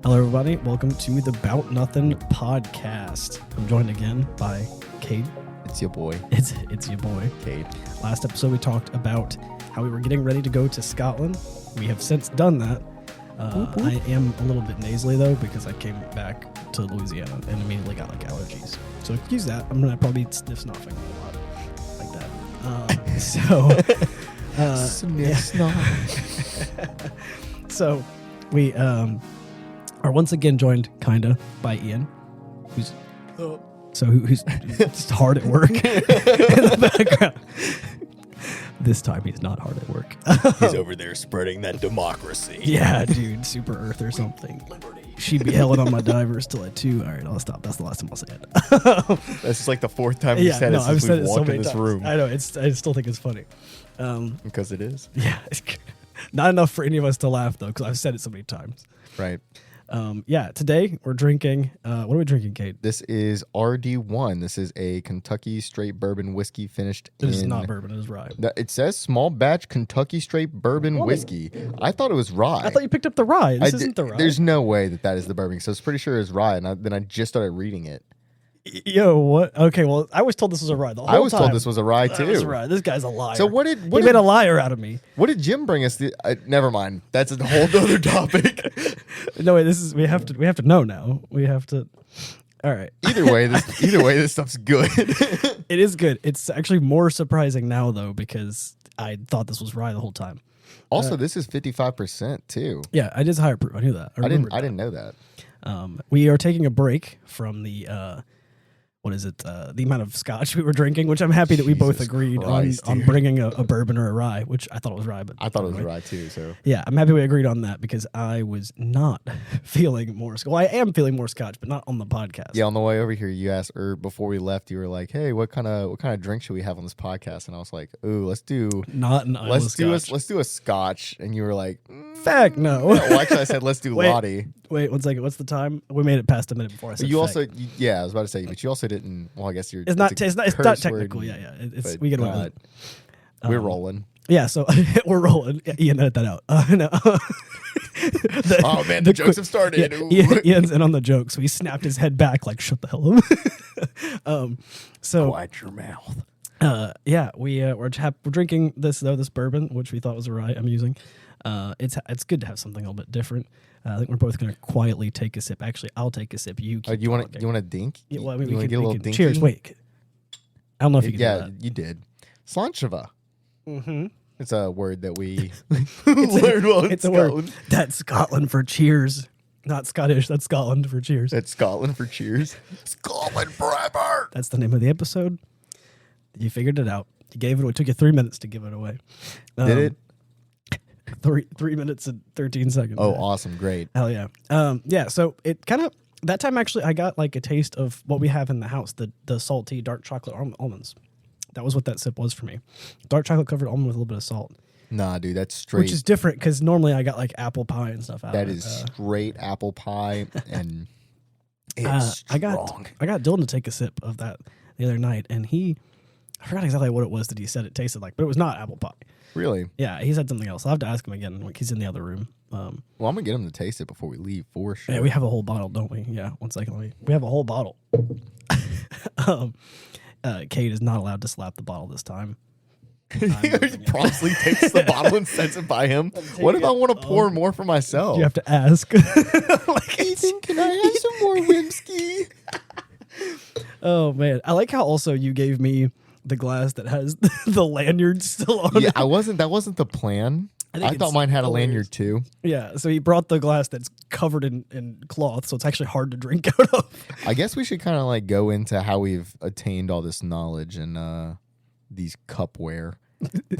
Hello, everybody. Welcome to the Bout Nothin Podcast. I'm joined again by Cade. It's your boy. It's your boy, Cade. Last episode, we talked about how we were getting ready to go to Scotland. We have since done that. I am a little bit nasally, though, because I came back to Louisiana and immediately got, allergies. So excuse that. I'm going to probably sniff snoffing a lot like that. So we are once again joined, kinda, by Ian, who's just hard at work in the background. This time he's not hard at work. He's over there spreading that democracy. Yeah, dude, Super Earth or something. She'd be held on my divers till at 2. All right, I'll stop. That's the last time I'll say it. That's just like the fourth time you said it since we've walked in this room. I know. I still think it's funny. Because it is. Yeah. Not enough for any of us to laugh, though, because I've said it so many times. Right. Today we're drinking. What are we drinking, Cade? This is RD1. This is a Kentucky straight bourbon whiskey finished It is not bourbon. It is rye. It says small batch Kentucky straight bourbon whiskey. I thought it was rye. I thought you picked up the rye. This isn't the rye. There's no way that is the bourbon. So I was pretty sure it's rye. And then I just started reading it. Yo, what? Okay, well, I was told this was a rye the whole time. I was told this was a rye too. This was a rye. This guy's a liar. So he made a liar out of me. What did Jim bring us? Never mind. That's a whole other topic. No, wait. We have to know now. We have to. All right. Either way, this stuff's good. It is good. It's actually more surprising now though because I thought this was rye the whole time. Also, this is 55% too. Yeah, I just higher proof. I knew that. I didn't know that. We are taking a break from the. What is it? The amount of scotch we were drinking, which I'm happy that we both agreed on bringing a bourbon or a rye, which I thought it was rye. But I thought it was rye too. So yeah, I'm happy we agreed on that because I was not feeling more scotch. Well, I am feeling more scotch, but not on the podcast. Yeah, on the way over here, you asked, or before we left, you were like, "Hey, what kind of drink should we have on this podcast?" And I was like, "Ooh, let's do a scotch." And you were like, "Fact, no." Well, actually, I said, "Let's do Lottie." Wait 1 second. What's the time? We made it past a minute before I said. You also, I was about to say, but you also didn't. Well, I guess you're. It's not technical. Yeah. We get away with it. We're rolling. Yeah, so we're rolling. Ian, edit that out. No. Oh man, the jokes have started. Yeah, Ian's in on the joke, so he snapped his head back like, "Shut the hell up." So quiet your mouth. We're drinking this bourbon, which we thought was a rye. I'm using. It's good to have something a little bit different. I think we're both going to quietly take a sip. Actually, I'll take a sip. You want a dink? Yeah, well, I mean, you want to get a little dink? Cheers. Wait. I don't know if you can do that. Yeah, you did. Slancheva. Mm-hmm. It's a word that we learned while in Scotland. Word. That's Scotland for cheers. Not Scottish. That's Scotland for cheers. That's Scotland for cheers. Scotland forever. That's the name of the episode. You figured it out. You gave it away. It took you 3 minutes to give it away. Did it? 3 minutes and 13 seconds. Oh, awesome. Great. Hell yeah. So it kind of, that time actually I got like a taste of what we have in the house, the salty dark chocolate almonds. That was what that sip was for me. Dark chocolate covered almond with a little bit of salt. Nah, dude, that's straight. Which is different because normally I got like apple pie and stuff out that of it. That is straight apple pie and it's strong. I got Dylan to take a sip of that the other night and I forgot exactly what it was that he said it tasted like, but it was not apple pie. Really? Yeah, he said something else. I'll have to ask him again. Like he's in the other room. Well, I'm going to get him to taste it before we leave for sure. Yeah, we have a whole bottle, don't we? Yeah, 1 second. We have a whole bottle. Cade is not allowed to slap the bottle this time. He promptly takes the bottle and sets it by him. What if I want to pour more for myself? You have to ask. Ethan, can I have some more whiskey? Oh, man. I like how also you gave me the glass that has the lanyard still on it. Yeah, that wasn't the plan. I thought mine had a lanyard too. Yeah, so he brought the glass that's covered in cloth, so it's actually hard to drink out of. I guess we should kind of like go into how we've attained all this knowledge and these cupware.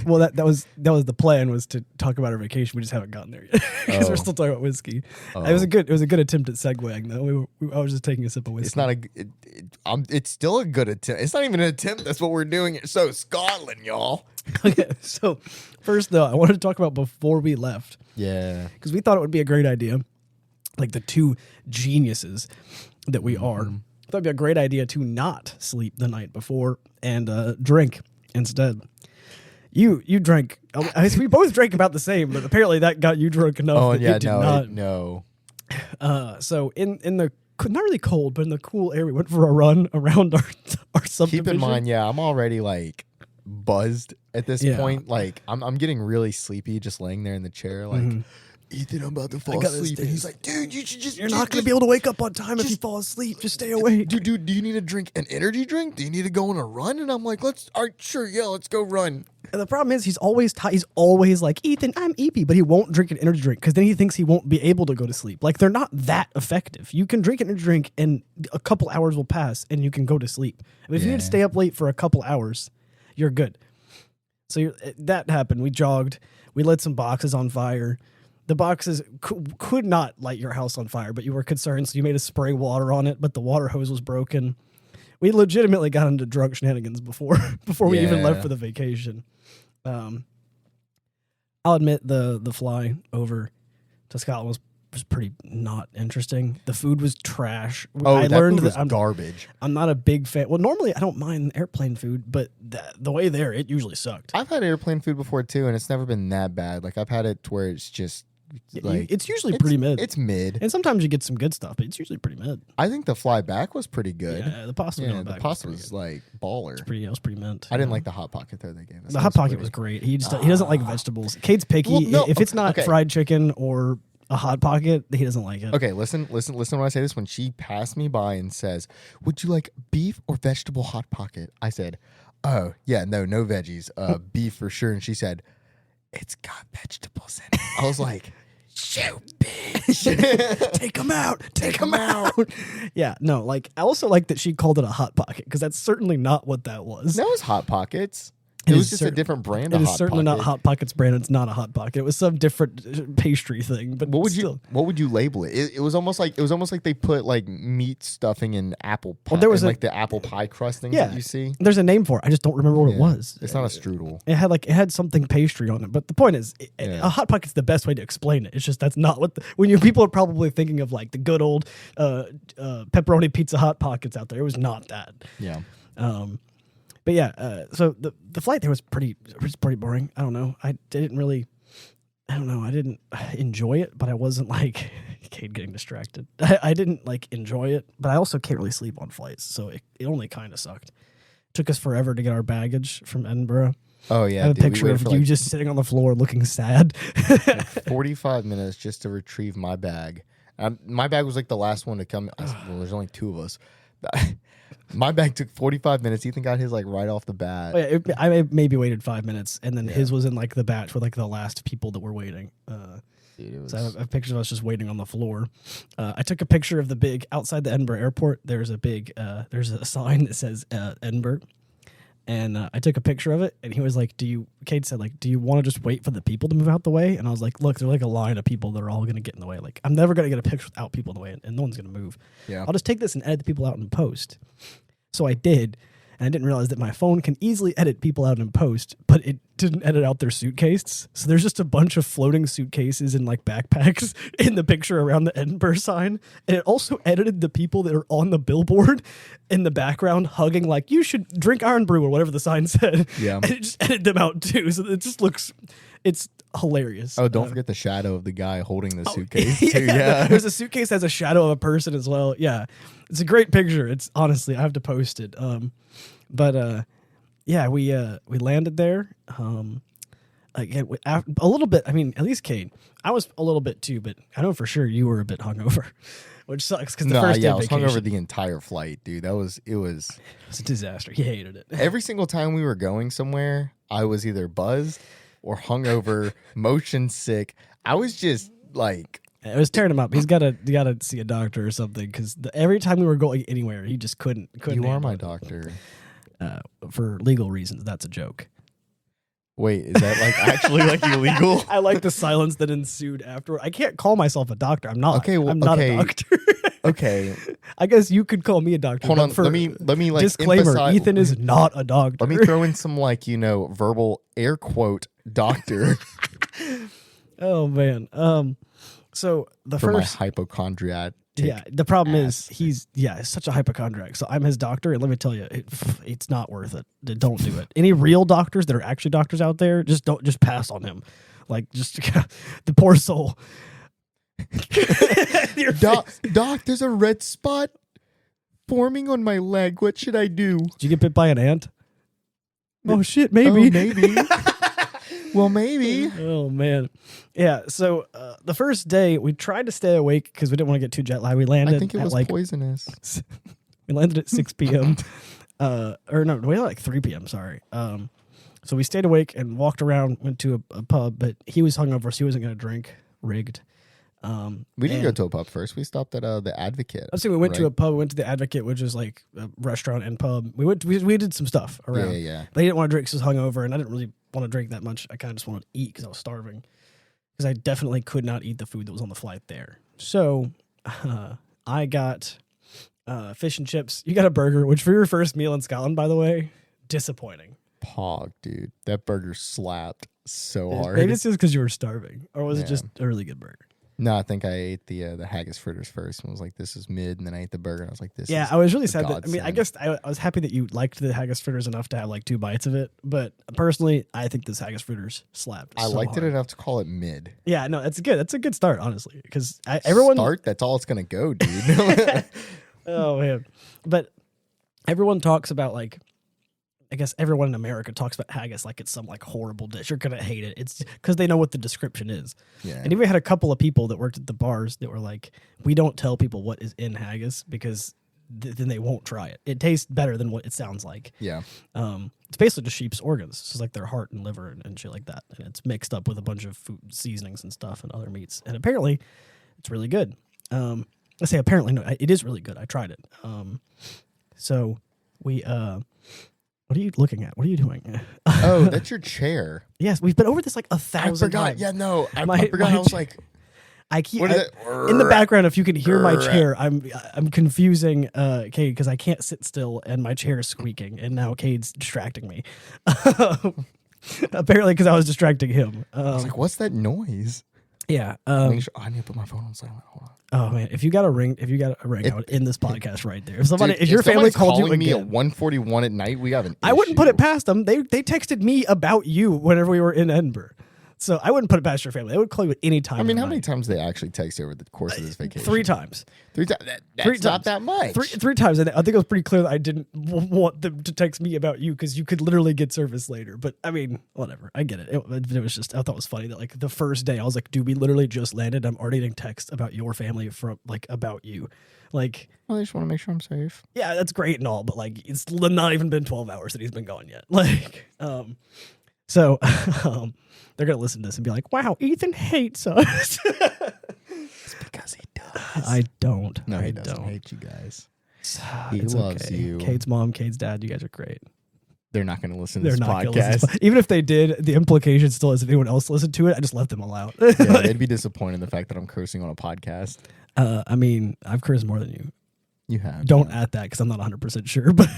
Well, that was the plan, was to talk about our vacation. We just haven't gotten there yet because we're still talking about whiskey. It was a good attempt at segueing though. I was just taking a sip of whiskey. It's not it's still a good attempt. It's not even an attempt. That's what we're doing. So Scotland, y'all. Okay, so first though, I wanted to talk about before we left. Yeah, because we thought it would be a great idea, like the two geniuses that we are. I thought it'd be a great idea to not sleep the night before and drink instead. You drank. We both drank about the same, but apparently that got you drunk enough. Oh that yeah, it did not. No. So in the not really cold, but in the cool air, we went for a run around our subdivision. Keep in mind, I'm already like buzzed at this point. Like I'm getting really sleepy just laying there in the chair. Like Ethan, I'm about to fall asleep, and he's like, dude, you're not gonna be able to wake up on time if you fall asleep. Just stay awake. Dude, do you need to drink an energy drink? Do you need to go on a run? And I'm like, let's go run. And the problem is he's always like, Ethan, I'm EP, but he won't drink an energy drink because then he thinks he won't be able to go to sleep. Like, they're not that effective. You can drink an energy drink and a couple hours will pass and you can go to sleep. But if you need to stay up late for a couple hours, you're good. So that happened. We jogged. We lit some boxes on fire. The boxes could not light your house on fire, but you were concerned, so you made us spray water on it, but the water hose was broken. We legitimately got into drunk shenanigans before we even left for the vacation. I'll admit the fly over to Scotland was pretty not interesting. The food was trash. I learned that garbage. I'm not a big fan. Well, normally I don't mind airplane food, but the way there, it usually sucked. I've had airplane food before too, and it's never been that bad. Like I've had it to where it's just like it's usually pretty mid. It's mid, and sometimes you get some good stuff, but it's usually pretty mid. I think the fly back was pretty good. Yeah, the pasta. The pasta was like baller. It was pretty mint. I didn't like the hot pocket though they gave us. The hot pocket was great. He doesn't like vegetables. Cade's picky. Well, no, if it's not fried chicken or a hot pocket, he doesn't like it. Okay, listen when I say this. When she passed me by and says, "Would you like beef or vegetable hot pocket?" I said, "Oh yeah, no veggies. Beef for sure." And she said, "It's got vegetables in it." I was like, "Shoot, bitch! Take them out! Take them out!" Yeah, no. Like I also like that she called it a hot pocket because that's certainly not what that was. That was Hot Pockets. It was just a different brand of Hot Pocket. It is certainly not Hot Pocket's brand. It's not a Hot Pocket. It was some different pastry thing. But what would you label it? It was almost like they put like meat stuffing in apple pie. Well, there was like the apple pie crust things that you see. There's a name for it. I just don't remember what it was. It's not a strudel. It had something pastry on it. But the point is, a Hot Pocket's the best way to explain it. It's just that's not what people are probably thinking of like the good old pepperoni pizza Hot Pockets out there. It was not that. Yeah. But yeah, so the flight there was pretty boring. I don't know. I didn't enjoy it, but I wasn't like Cade getting distracted. I didn't like enjoy it, but I also can't really sleep on flights, so it only kind of sucked. It took us forever to get our baggage from Edinburgh. Oh yeah, I have a picture of you just sitting on the floor looking sad. 45 minutes just to retrieve my bag. My bag was like the last one to come. Well, there's only two of us. My bag took 45 minutes. Ethan got his like right off the bat. I maybe waited 5 minutes, and then his was in like the batch with like the last people that were waiting. So I have pictures of us just waiting on the floor. I took a picture of the big outside the Edinburgh airport. There's a sign that says Edinburgh, and I took a picture of it. And he was like, Cade said like, do you want to just wait for the people to move out the way? And I was like, look, there's like a line of people that are all going to get in the way. Like I'm never going to get a picture without people in the way, and no one's going to move. Yeah, I'll just take this and edit the people out in post. So I did, and I didn't realize that my phone can easily edit people out in post, but it didn't edit out their suitcase. So there's just a bunch of floating suitcases and like backpacks in the picture around the Edinburgh sign. And it also edited the people that are on the billboard in the background hugging like, you should drink Iron Brew or whatever the sign said. Yeah. And it just edited them out too. So it just looks, it's hilarious. Oh, don't forget the shadow of the guy holding the suitcase too. Yeah. There's a suitcase that has a shadow of a person as well. Yeah. It's a great picture. It's honestly, I have to post it. Yeah, we landed there. Again, a little bit. I mean, at least Cade. I was a little bit too, but I know for sure you were a bit hungover, which sucks because the first day I was hungover the entire flight, dude. It was a disaster. He hated it. Every single time we were going somewhere, I was either buzzed or hungover, motion sick. I was just like. It was tearing him up. He's got to see a doctor or something because every time we were going anywhere, he just couldn't. You are my doctor. For legal reasons, that's a joke. Wait, is that like actually like illegal? I like the silence that ensued afterward. I can't call myself a doctor. I'm not. Okay, well, I'm not a doctor. Okay. I guess you could call me a doctor. Hold on. Let me like disclaimer. Emphasize, Ethan is not a doctor. Let me throw in some like verbal air quote doctor. Oh man. So for my hypochondriac. Yeah, the problem is he's such a hypochondriac. So I'm his doctor, and let me tell you, it's not worth it. Don't do it. Any real doctors that are actually doctors out there, just pass on him. Like just the poor soul. Doc, there's a red spot forming on my leg. What should I do? Did you get bit by an ant? Oh shit, maybe. Oh, maybe. Well, maybe. Oh man, yeah. So the first day we tried to stay awake because we didn't want to get too jet lagged. We landed. I think it was poisonous. We landed at 6 p.m. Or no, we landed at 3 p.m. Sorry. So we stayed awake and walked around. Went to a pub, but he was hungover, so he wasn't going to drink. Rigged. We didn't go to a pub first. We stopped at the Advocate. I was saying we went to a pub. We went to the Advocate, which is like a restaurant and pub. We did some stuff around. Yeah. But he didn't want to drink because he was hungover, and I didn't really want to drink that much. I kind of just wanted to eat because I was starving. Because I definitely could not eat the food that was on the flight there. So I got fish and chips. You got a burger, which for your first meal in Scotland, by the way, disappointing. Pog, dude. That burger slapped so hard. Maybe it's just because you were starving, or was it just a really good burger? No, I think I ate the haggis fritters first and was like, this is mid. And then I ate the burger and I was like, this is I was really sad that, godsend. I guess I was happy that you liked the haggis fritters enough to have like 2 bites of it. But personally, I think this haggis fritters slapped. I liked it enough to call it mid. Yeah, no, that's good. That's a good start, honestly. Because everyone. That's all it's going to go, dude. Oh, man. But everyone talks about like, I guess everyone in America talks about haggis like it's some like horrible dish. You're going to hate it. It's because they know what the description is. Yeah. And even had a couple of people that worked at the bars that were like, we don't tell people what is in haggis because then they won't try it. It tastes better than what it sounds like. Yeah. It's basically just sheep's organs. It's just like their heart and liver and shit like that. And it's mixed up with a bunch of food seasonings and stuff and other meats. And apparently it's really good. I say apparently, no, it is really good. I tried it. So we... What are you looking at? What are you doing? Oh, that's your chair. Yes, we've been over this like 1,000 I forgot. times. Yeah, no. I forgot. I was like... I keep What is it? In the background. If you can hear my chair, I'm confusing Cade because I can't sit still and my chair is squeaking, and now Cade's distracting me. Apparently, because I was distracting him. I was like, "What's that noise?" Yeah. Make sure, I need to put my phone on silent. Hold on. Oh man, if you got a ring, I would end this podcast right there. If your family called you me again, at 1:41 at night, we have an issue. I wouldn't put it past them. They texted me about you whenever we were in Edinburgh. So I wouldn't put it past your family. They would call you at any time. I mean, how many times did they actually text you over the course of this vacation? 3 times. 3 times. That's not that much. Three times. And I think it was pretty clear that I didn't want them to text me about you because you could literally get service later. But I mean, whatever. I get it. It was just, I thought it was funny that like the first day I was like, dude, we literally just landed. I'm already getting text about your family from like about you. Like, well, I just want to make sure I'm safe. Yeah, that's great and all, but like it's not even been 12 hours that he's been gone yet. Like, so they're gonna listen to this and be like, "Wow, Ethan hates us." It's because he does. I don't. No, he doesn't hate you guys. He loves you. Cade's mom, Cade's dad. You guys are great. They're not going to listen to They're this not gonna podcast. listen to even if they did, the implication still is if anyone else listened to it, I just let them all out. Yeah, they'd be disappointed in the fact that I'm cursing on a podcast. I mean, I've cursed more than you. You have. Don't add that because I'm not 100% sure. But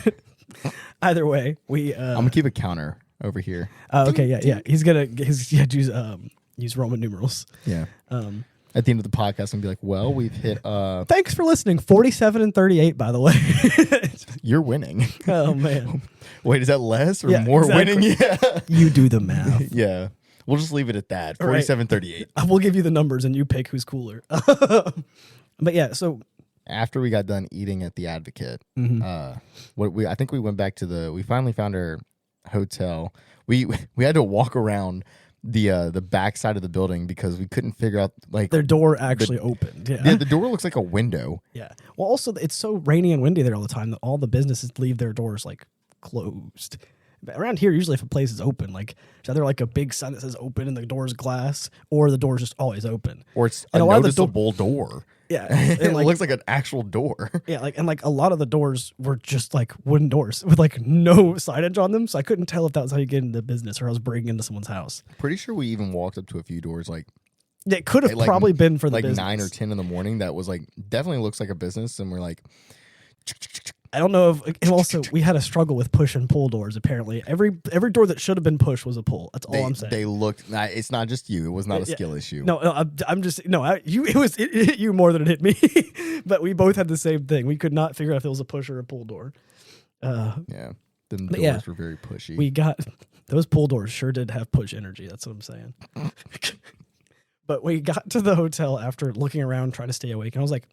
either way, we. I'm gonna keep a counter over here. Okay, yeah. He's gonna use Roman numerals. Yeah. At the end of the podcast, I'm gonna be like, "Well, we've hit." Thanks for listening. 47 and 38, by the way. You're winning. Oh man. Wait, is that less or more winning? Yeah. You do the math. Yeah. We'll just leave it at that. 47-38. We'll give you the numbers and you pick who's cooler. But yeah, so after we got done eating at the Advocate, I think we went back to we finally found our hotel. We had to walk around the back side of the building because we couldn't figure out like their door actually opened. Yeah, the door looks like a window. Yeah. Well, also it's so rainy and windy there all the time that all the businesses leave their doors like closed. But around here, usually if a place is open, like it's either like a big sign that says open and the door's glass, or the door's just always open, or it's a noticeable door. Yeah, it looks like an actual door. Yeah, like a lot of the doors were just like wooden doors with like no signage on them, so I couldn't tell if that was how you get into business or I was breaking into someone's house. Pretty sure we even walked up to a few doors like. It could have probably been for the like business. 9 or 10 in the morning. That was like definitely looks like a business, and we're like. I don't know if, and also we had a struggle with push and pull doors. Apparently, every door that should have been pushed was a pull. That's all I'm saying. They looked. It's not just you. It was not a skill issue. No, I'm just it hit you more than it hit me. But we both had the same thing. We could not figure out if it was a push or a pull door. Yeah, the doors were very pushy. We got those pull doors. Sure did have push energy. That's what I'm saying. But we got to the hotel after looking around, trying to stay awake. And I was like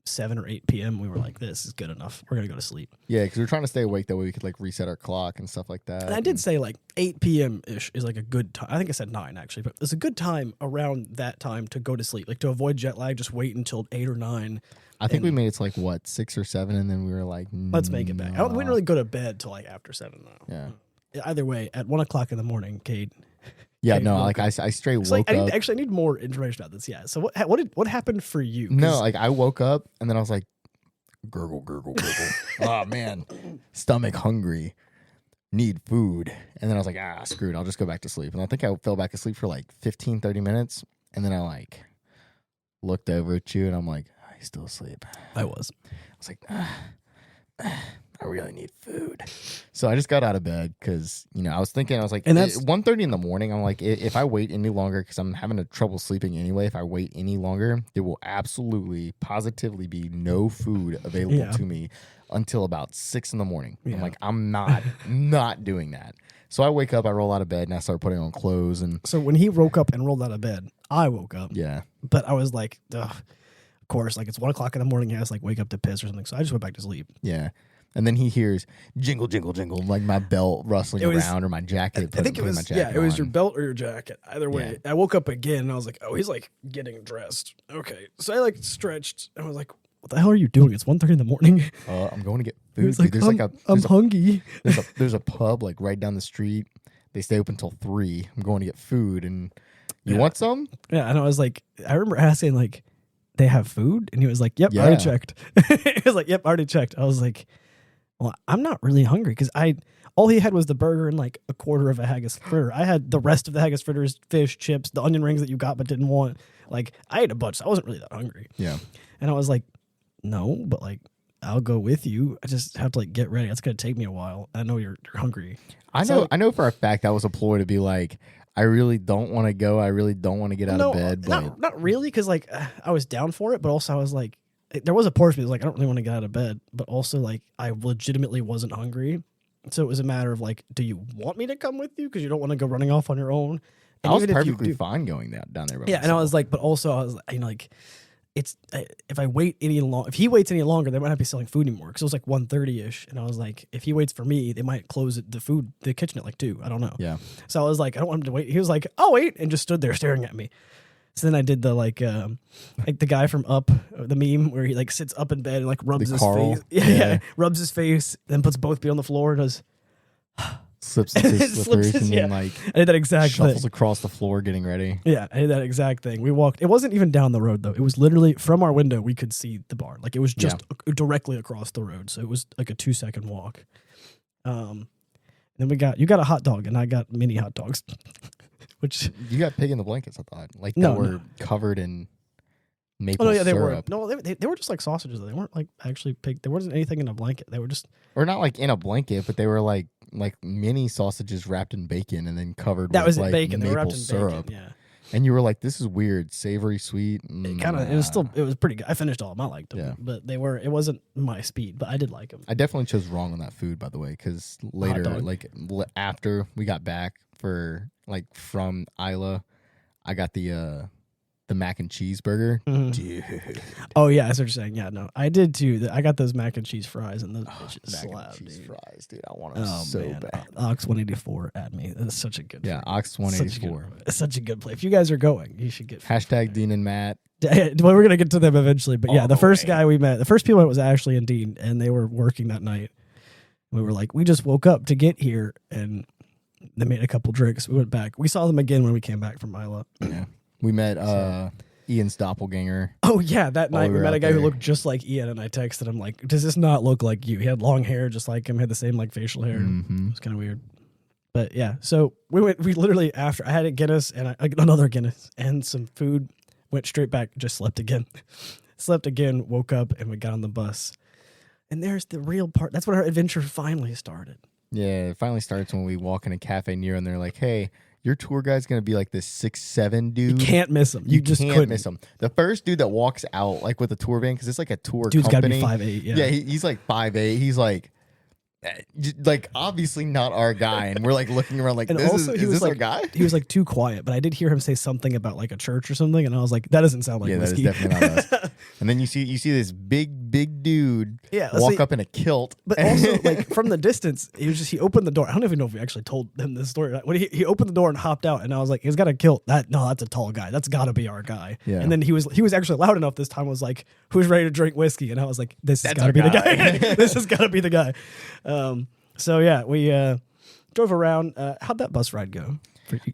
7 or 8 p.m. We were like, this is good enough. We're going to go to sleep. Yeah, because we were trying to stay awake. That way we could like reset our clock and stuff like that. And I did say like 8 p.m.-ish is like a good time. I think I said 9 actually. But it's a good time around that time to go to sleep. Like to avoid jet lag, just wait until 8 or 9. I think we made it to like, what, 6 or 7? And then we were like, let's make it back. We didn't really go to bed till like after 7 though. Yeah. Either way, at 1 o'clock in the morning, Cade. Yeah, Cade no, woke like up. I straight woke Like, up. I need more information about this. Yeah. So what happened for you? No, like I woke up and then I was like, gurgle, gurgle, gurgle. Oh, man. Stomach hungry. Need food. And then I was like, screwed. I'll just go back to sleep. And I think I fell back asleep for like 15, 30 minutes. And then I like looked over at you and I'm like, are you still asleep? I was like, I really need food. So I just got out of bed because, I was thinking, I was like, and that's 1:30 in the morning. I'm like, if I wait any longer, because I'm having trouble sleeping anyway, if I wait any longer, there will absolutely, positively be no food available to me until about 6 in the morning. I'm like, I'm not doing that. So I wake up, I roll out of bed, and I start putting on clothes. And so when he woke up and rolled out of bed, I woke up. Yeah. But I was like, ugh. Of course, like it's 1 o'clock in the morning. He has to like wake up to piss or something. So I just went back to sleep. Yeah. And then he hears jingle, jingle, jingle, like my belt rustling around or my jacket. I think it was, it was your belt or your jacket. Either way, I woke up again and I was like, oh, he's like getting dressed. Okay. So I like stretched and I was like, what the hell are you doing? It's 1:30 in the morning. I'm going to get food. He's like, I'm hungry. There's a pub like right down the street. They stay open until 3. I'm going to get food. And you want some? Yeah. And I was like, I remember asking like, they have food? And he was like, yep, I already checked. He was like, yep, I already checked. I was like, well, I'm not really hungry because all he had was the burger and like a quarter of a haggis fritter. I had the rest of the haggis fritters, fish, chips, the onion rings that you got but didn't want. Like I ate a bunch. So I wasn't really that hungry. Yeah. And I was like, no, but like I'll go with you. I just have to like get ready. It's gonna take me a while. I know you're hungry. I know for a fact that was a ploy to be like, I really don't want to go. I really don't want to get out of bed. But not really, because like I was down for it, but also I was like, there was a portion that was like, I don't really want to get out of bed, but also like I legitimately wasn't hungry. So it was a matter of like, do you want me to come with you? Because you don't want to go running off on your own. And I was perfectly fine going down there. Yeah, and I was like, but also I was like, it's if I wait if he waits any longer, they might not be selling food anymore. Because it was like 1:30ish, and I was like, if he waits for me, they might close the kitchen at like 2. I don't know. Yeah. So I was like, I don't want him to wait. He was like, I'll wait, and just stood there staring at me. So then I did the like the guy from Up, the meme where he like sits up in bed and like rubs his face. Yeah, rubs his face, then puts both feet on the floor and does slips into his slippers and then like I did that exact shuffles thing. across the floor getting ready. Yeah, I did that exact thing. We walked. It wasn't even down the road though. It was literally from our window. We could see the bar. Like it was just directly across the road. So it was like a 2-second walk. Then you got a hot dog and I got mini hot dogs. Which you got pig in the blankets, I thought. Like that were covered in maple syrup. They were. No, they were just like sausages. They weren't like actually pig. There wasn't anything in a blanket. They were just, or not like in a blanket, but they were like mini sausages wrapped in bacon and then covered that with was like bacon. They were maple wrapped in syrup. bacon. Yeah. And you were like, "This is weird, savory, sweet." It was pretty good. I finished all of them. I liked them. Yeah. But it wasn't my speed, but I did like them. I definitely chose wrong on that food, by the way, because later, like after we got back from Islay, I got the mac and cheese burger. Mm-hmm. Dude. Oh yeah, that's what you're saying. Yeah, no, I did too. I got those mac and cheese fries and those bitches mac slap, and cheese dude. fries, dude. I want them so bad. Ox 184 at me. That's such a good. Yeah, Ox 184. Such a good play. If you guys are going, you should get # Dean and Matt. Well, we're gonna get to them eventually, but yeah, the first guy we met, the first people was Ashley and Dean, and they were working that night. We were like, we just woke up to get here, and they made a couple drinks. We went back. We saw them again when we came back from Islay. Yeah, we met Ian's doppelganger. Oh yeah, that night we met a guy who looked just like Ian, and I texted him like, "Does this not look like you?" He had long hair, just like him. Had the same like facial hair. Mm-hmm. It was kind of weird, but yeah. So we literally after I had a Guinness and another Guinness and some food, went straight back, just slept again, woke up, and we got on the bus. And there's the real part. That's when our adventure finally started. Yeah, it finally starts when we walk in a cafe near, and they're like, "Hey, your tour guide's going to be like this 6'7" dude. You can't miss him. You just can't miss him." The first dude that walks out like with a tour van, because it's like a tour Dude's company. Dude's got to be 5'8". Yeah, he's like 5'8". He's like, like obviously not our guy, and we're like looking around like, And this also, is this like, our guy? He was like too quiet, but I did hear him say something about like a church or something, and I was like, that doesn't sound like Yeah, whiskey. that is definitely not us. And then you see this big dude walk up in a kilt. But also, like from the distance, he opened the door. I don't even know if we actually told him this story. When he opened the door and hopped out, and I was like, he's got a kilt. That's a tall guy. That's got to be our guy. Yeah. And then he was actually loud enough this time. Was like, who's ready to drink whiskey? And I was like, this has got to be the guy. This has got to be the guy. So yeah, we drove around. How'd that bus ride go?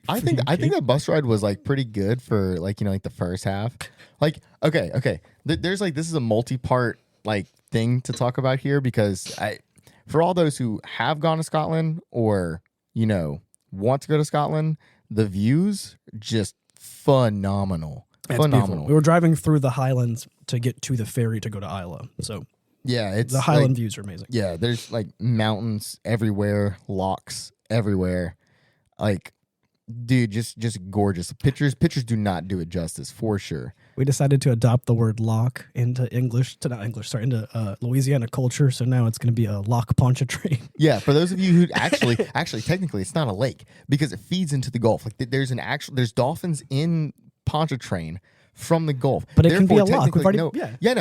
I think that bus ride was like pretty good for like, like the first half. Like, okay. There's like, this is a multi-part like thing to talk about here, because for all those who have gone to Scotland or, want to go to Scotland, the views just phenomenal. Phenomenal. Beautiful. We were driving through the Highlands to get to the ferry to go to Islay. So yeah, it's the Highland like, views are amazing. Yeah, there's like mountains everywhere, locks everywhere. Like, dude, just gorgeous. Pictures do not do it justice, for sure. We decided to adopt the word lock into Louisiana culture. So now it's going to be a lock Pontchartrain. Yeah, for those of you who actually technically it's not a lake because it feeds into the Gulf. Like there's dolphins in Pontchartrain from the Gulf. But it can be a lock.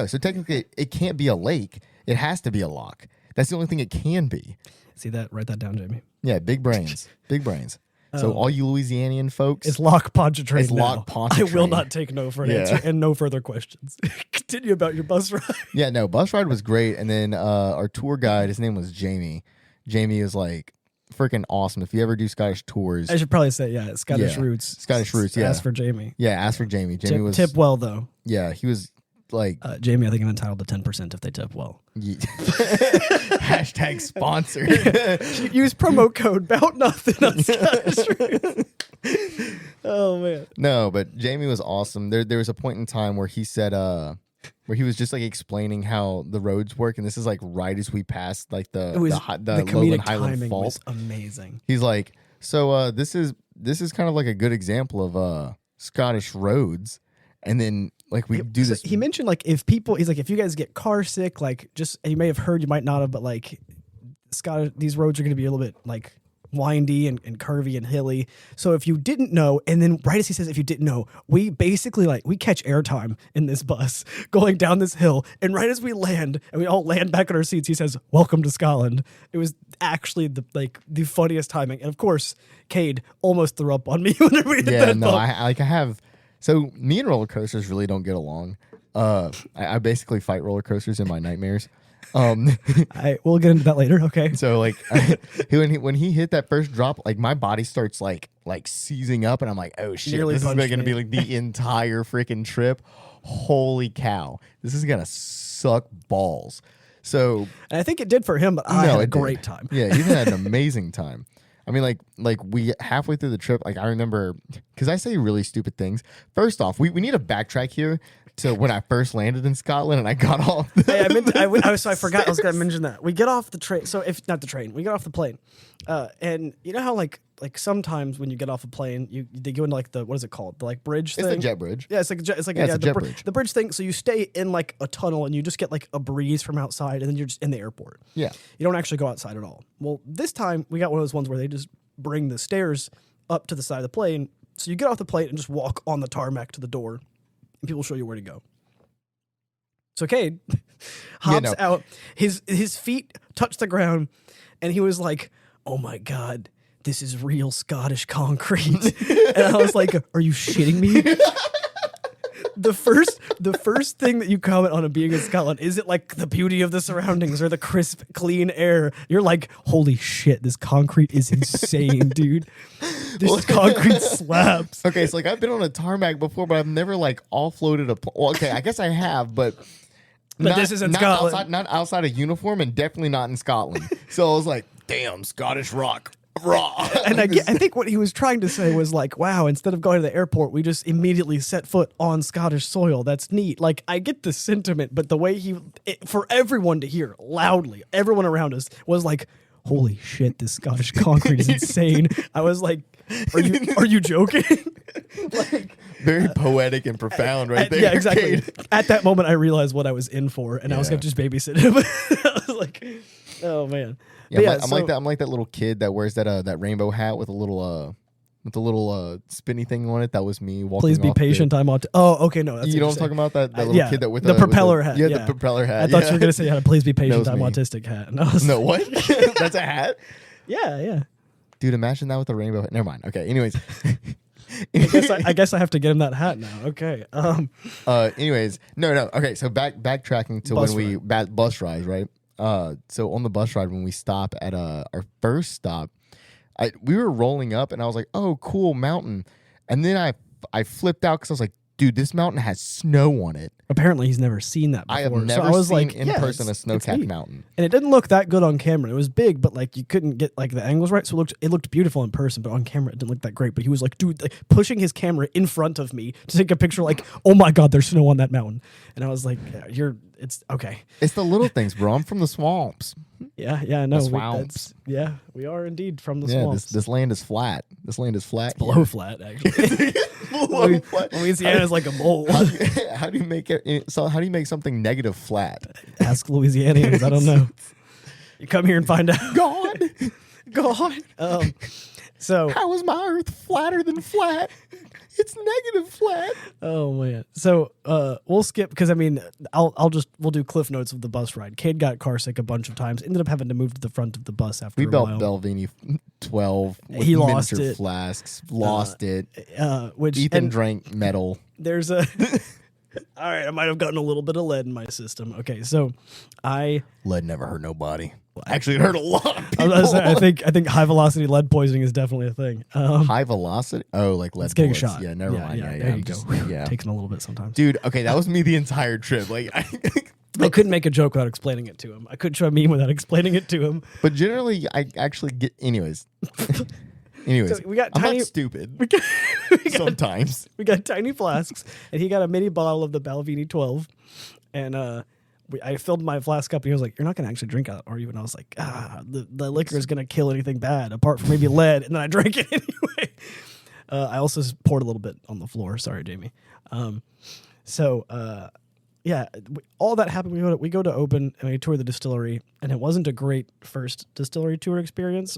So technically it can't be a lake. It has to be a lock. That's the only thing it can be. See that? Write that down, Jamie. Yeah, big brains. Big brains. So all you Louisianian folks, it's Lock Pontchartrain. It's Lock Pontchartrain. I will not take no for an answer and no further questions. Continue about your bus ride. Yeah, no, bus ride was great. And then our tour guide, his name was Jamie. Jamie is like freaking awesome. If you ever do Scottish tours, I should probably say Scottish roots. Scottish roots. Yeah, ask for Jamie. Yeah, ask for Jamie. Jamie was tip well though. Yeah, he was like Jamie. I think I'm entitled to 10% if they tip well. Yeah. Hashtag sponsored. Use promo code Bout Nothin on Scottish Roots. Oh man. No, but Jamie was awesome. There was a point in time where he said where he was just like explaining how the roads work, and this is like right as we passed like the Lowland Highland Fault. Was amazing. He's like, so this is kind of like a good example of Scottish roads. And then like we do this. He mentioned like if you guys get car sick, like just you may have heard, you might not have, but like these roads are going to be a little bit like windy and curvy and hilly. So if you didn't know, and then right as he says, if you didn't know, we basically we catch airtime in this bus going down this hill. And right as we land and we all land back in our seats, he says, "Welcome to Scotland." It was actually the funniest timing. And of course, Cade almost threw up on me whenever we hit that bump. I have. So me and roller coasters really don't get along. I basically fight roller coasters in my nightmares. We'll get into that later. Okay. So like when he hit that first drop, like my body starts like seizing up, and I'm like, oh shit, this is going to be like the entire freaking trip. Holy cow, this is gonna suck balls. So and I think it did for him, but I had a great time. Yeah, Ethan had an amazing time. I mean, like we halfway through the trip, like I remember, because I say really stupid things. First off, we need to backtrack here to when I first landed in Scotland and I got off. I forgot I was going to mention that. We get off the train. So we get off the plane, and you know how like sometimes when you get off a plane, they go into like the, what is it called? The like bridge thing. It's the jet bridge. Yeah, it's like the jet bridge. The bridge thing. So you stay in like a tunnel and you just get like a breeze from outside, and then you're just in the airport. Yeah, you don't actually go outside at all. Well, this time we got one of those ones where they just bring the stairs up to the side of the plane. So you get off the plane and just walk on the tarmac to the door, and people show you where to go. So Cade hops out, his feet touch the ground, and he was like, "Oh my God, this is real Scottish concrete." And I was like, "Are you shitting me?" The first thing that you comment on being in Scotland, is it like the beauty of the surroundings or the crisp, clean air? You're like, holy shit, this concrete is insane, dude. This concrete slaps. Okay, so like I've been on a tarmac before, but I've never like offloaded well, okay, I guess I have, but this is in Scotland. Not outside of uniform, and definitely not in Scotland. So I was like, damn, Scottish rock. Raw. And I think what he was trying to say was like, wow, instead of going to the airport, we just immediately set foot on Scottish soil. That's neat. Like, I get the sentiment, but the way for everyone to hear loudly, everyone around us was like, holy shit, this Scottish concrete is insane. I was like, are you joking? Like, very poetic and profound right there. Yeah, exactly. Cade. At that moment, I realized what I was in for, and I was going to just babysit him. I was like, oh, man. Yeah, I'm like that. I'm like that little kid that wears that rainbow hat with a little spinny thing on it. That was me walking. Please be patient. I'm on. Oh, okay, no, that's you know what I'm talking about? That little kid that with the propeller hat. Yeah, the propeller hat. I thought you were gonna say you had a please be patient. I'm me. autistic hat. And I was no, what? That's a hat. Yeah. Dude, imagine that with a rainbow hat. Never mind. Okay. Anyways, I guess I have to get him that hat now. Okay. Anyways, no. Okay, so backtracking to Bus when we bus ride, right? So on the bus ride when we stop at our first stop, we were rolling up and I was like, oh, cool mountain, and then I flipped out because I was like, dude, this mountain has snow on it. Apparently, he's never seen that before. I have never seen in person a snow-capped mountain. And it didn't look that good on camera. It was big, but like you couldn't get like the angles right. So it looked beautiful in person, but on camera it didn't look that great. But he was like, dude, like, pushing his camera in front of me to take a picture like, oh my God, there's snow on that mountain. And I was like, it's okay. It's the little things, bro. I'm from the swamps. Yeah, no. The swamps. We are indeed from the swamps. This land is flat. This land is flat. It's below flat, actually. Louisiana is like a bowl. How do you make it? So how do you make something negative flat? Ask Louisianians. I don't know. You come here and find out. God. So how is my Earth flatter than flat? It's negative flat. Oh man. So we'll skip because I mean we'll do cliff notes of the bus ride. Cade got car sick a bunch of times. Ended up having to move to the front of the bus after a while. Belvini 12 with he lost miniature it. flasks. Lost it. Which Ethan drank metal. There's a all right, I might have gotten a little bit of lead in my system. Okay, so lead never hurt nobody. Actually, it hurt a lot of people. I think high velocity lead poisoning is definitely a thing. High velocity? Oh, like lead it's getting bullets. shot. Yeah, never mind. Yeah, Yeah, there you go. Yeah. Takes a little bit sometimes. Dude, okay, that was me the entire trip. Like, I couldn't make a joke without explaining it to him. I couldn't show a meme without explaining it to him. But generally, I actually get... Anyways, So we got I'm tiny, not stupid. we got, Sometimes. we got tiny flasks, and he got a mini bottle of the Balvenie 12, and I filled my flask up, and he was like, "You're not gonna actually drink out, are you?" And I was like, the liquor is gonna kill anything bad apart from maybe lead," and then I drank it anyway. I also poured a little bit on the floor. Sorry, Jamie. All that happened. We go to Open and we tour the distillery, and it wasn't a great first distillery tour experience.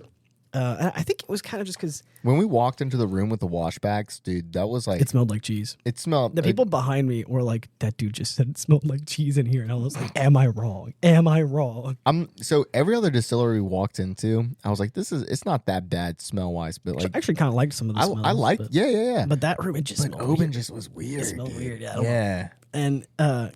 And I think it was kind of just because when we walked into the room with the washbacks, dude, that was like... it smelled like cheese. It smelled... The people behind me were like, that dude just said it smelled like cheese in here. And I was like, am I wrong? Am I wrong? So every other distillery we walked into, I was like, it's not that bad smell-wise, but like... I actually kind of liked some of the smells. I liked... Yeah. But that room, it just But smelled Oben weird. just was weird, It smelled weird, yeah. Yeah. And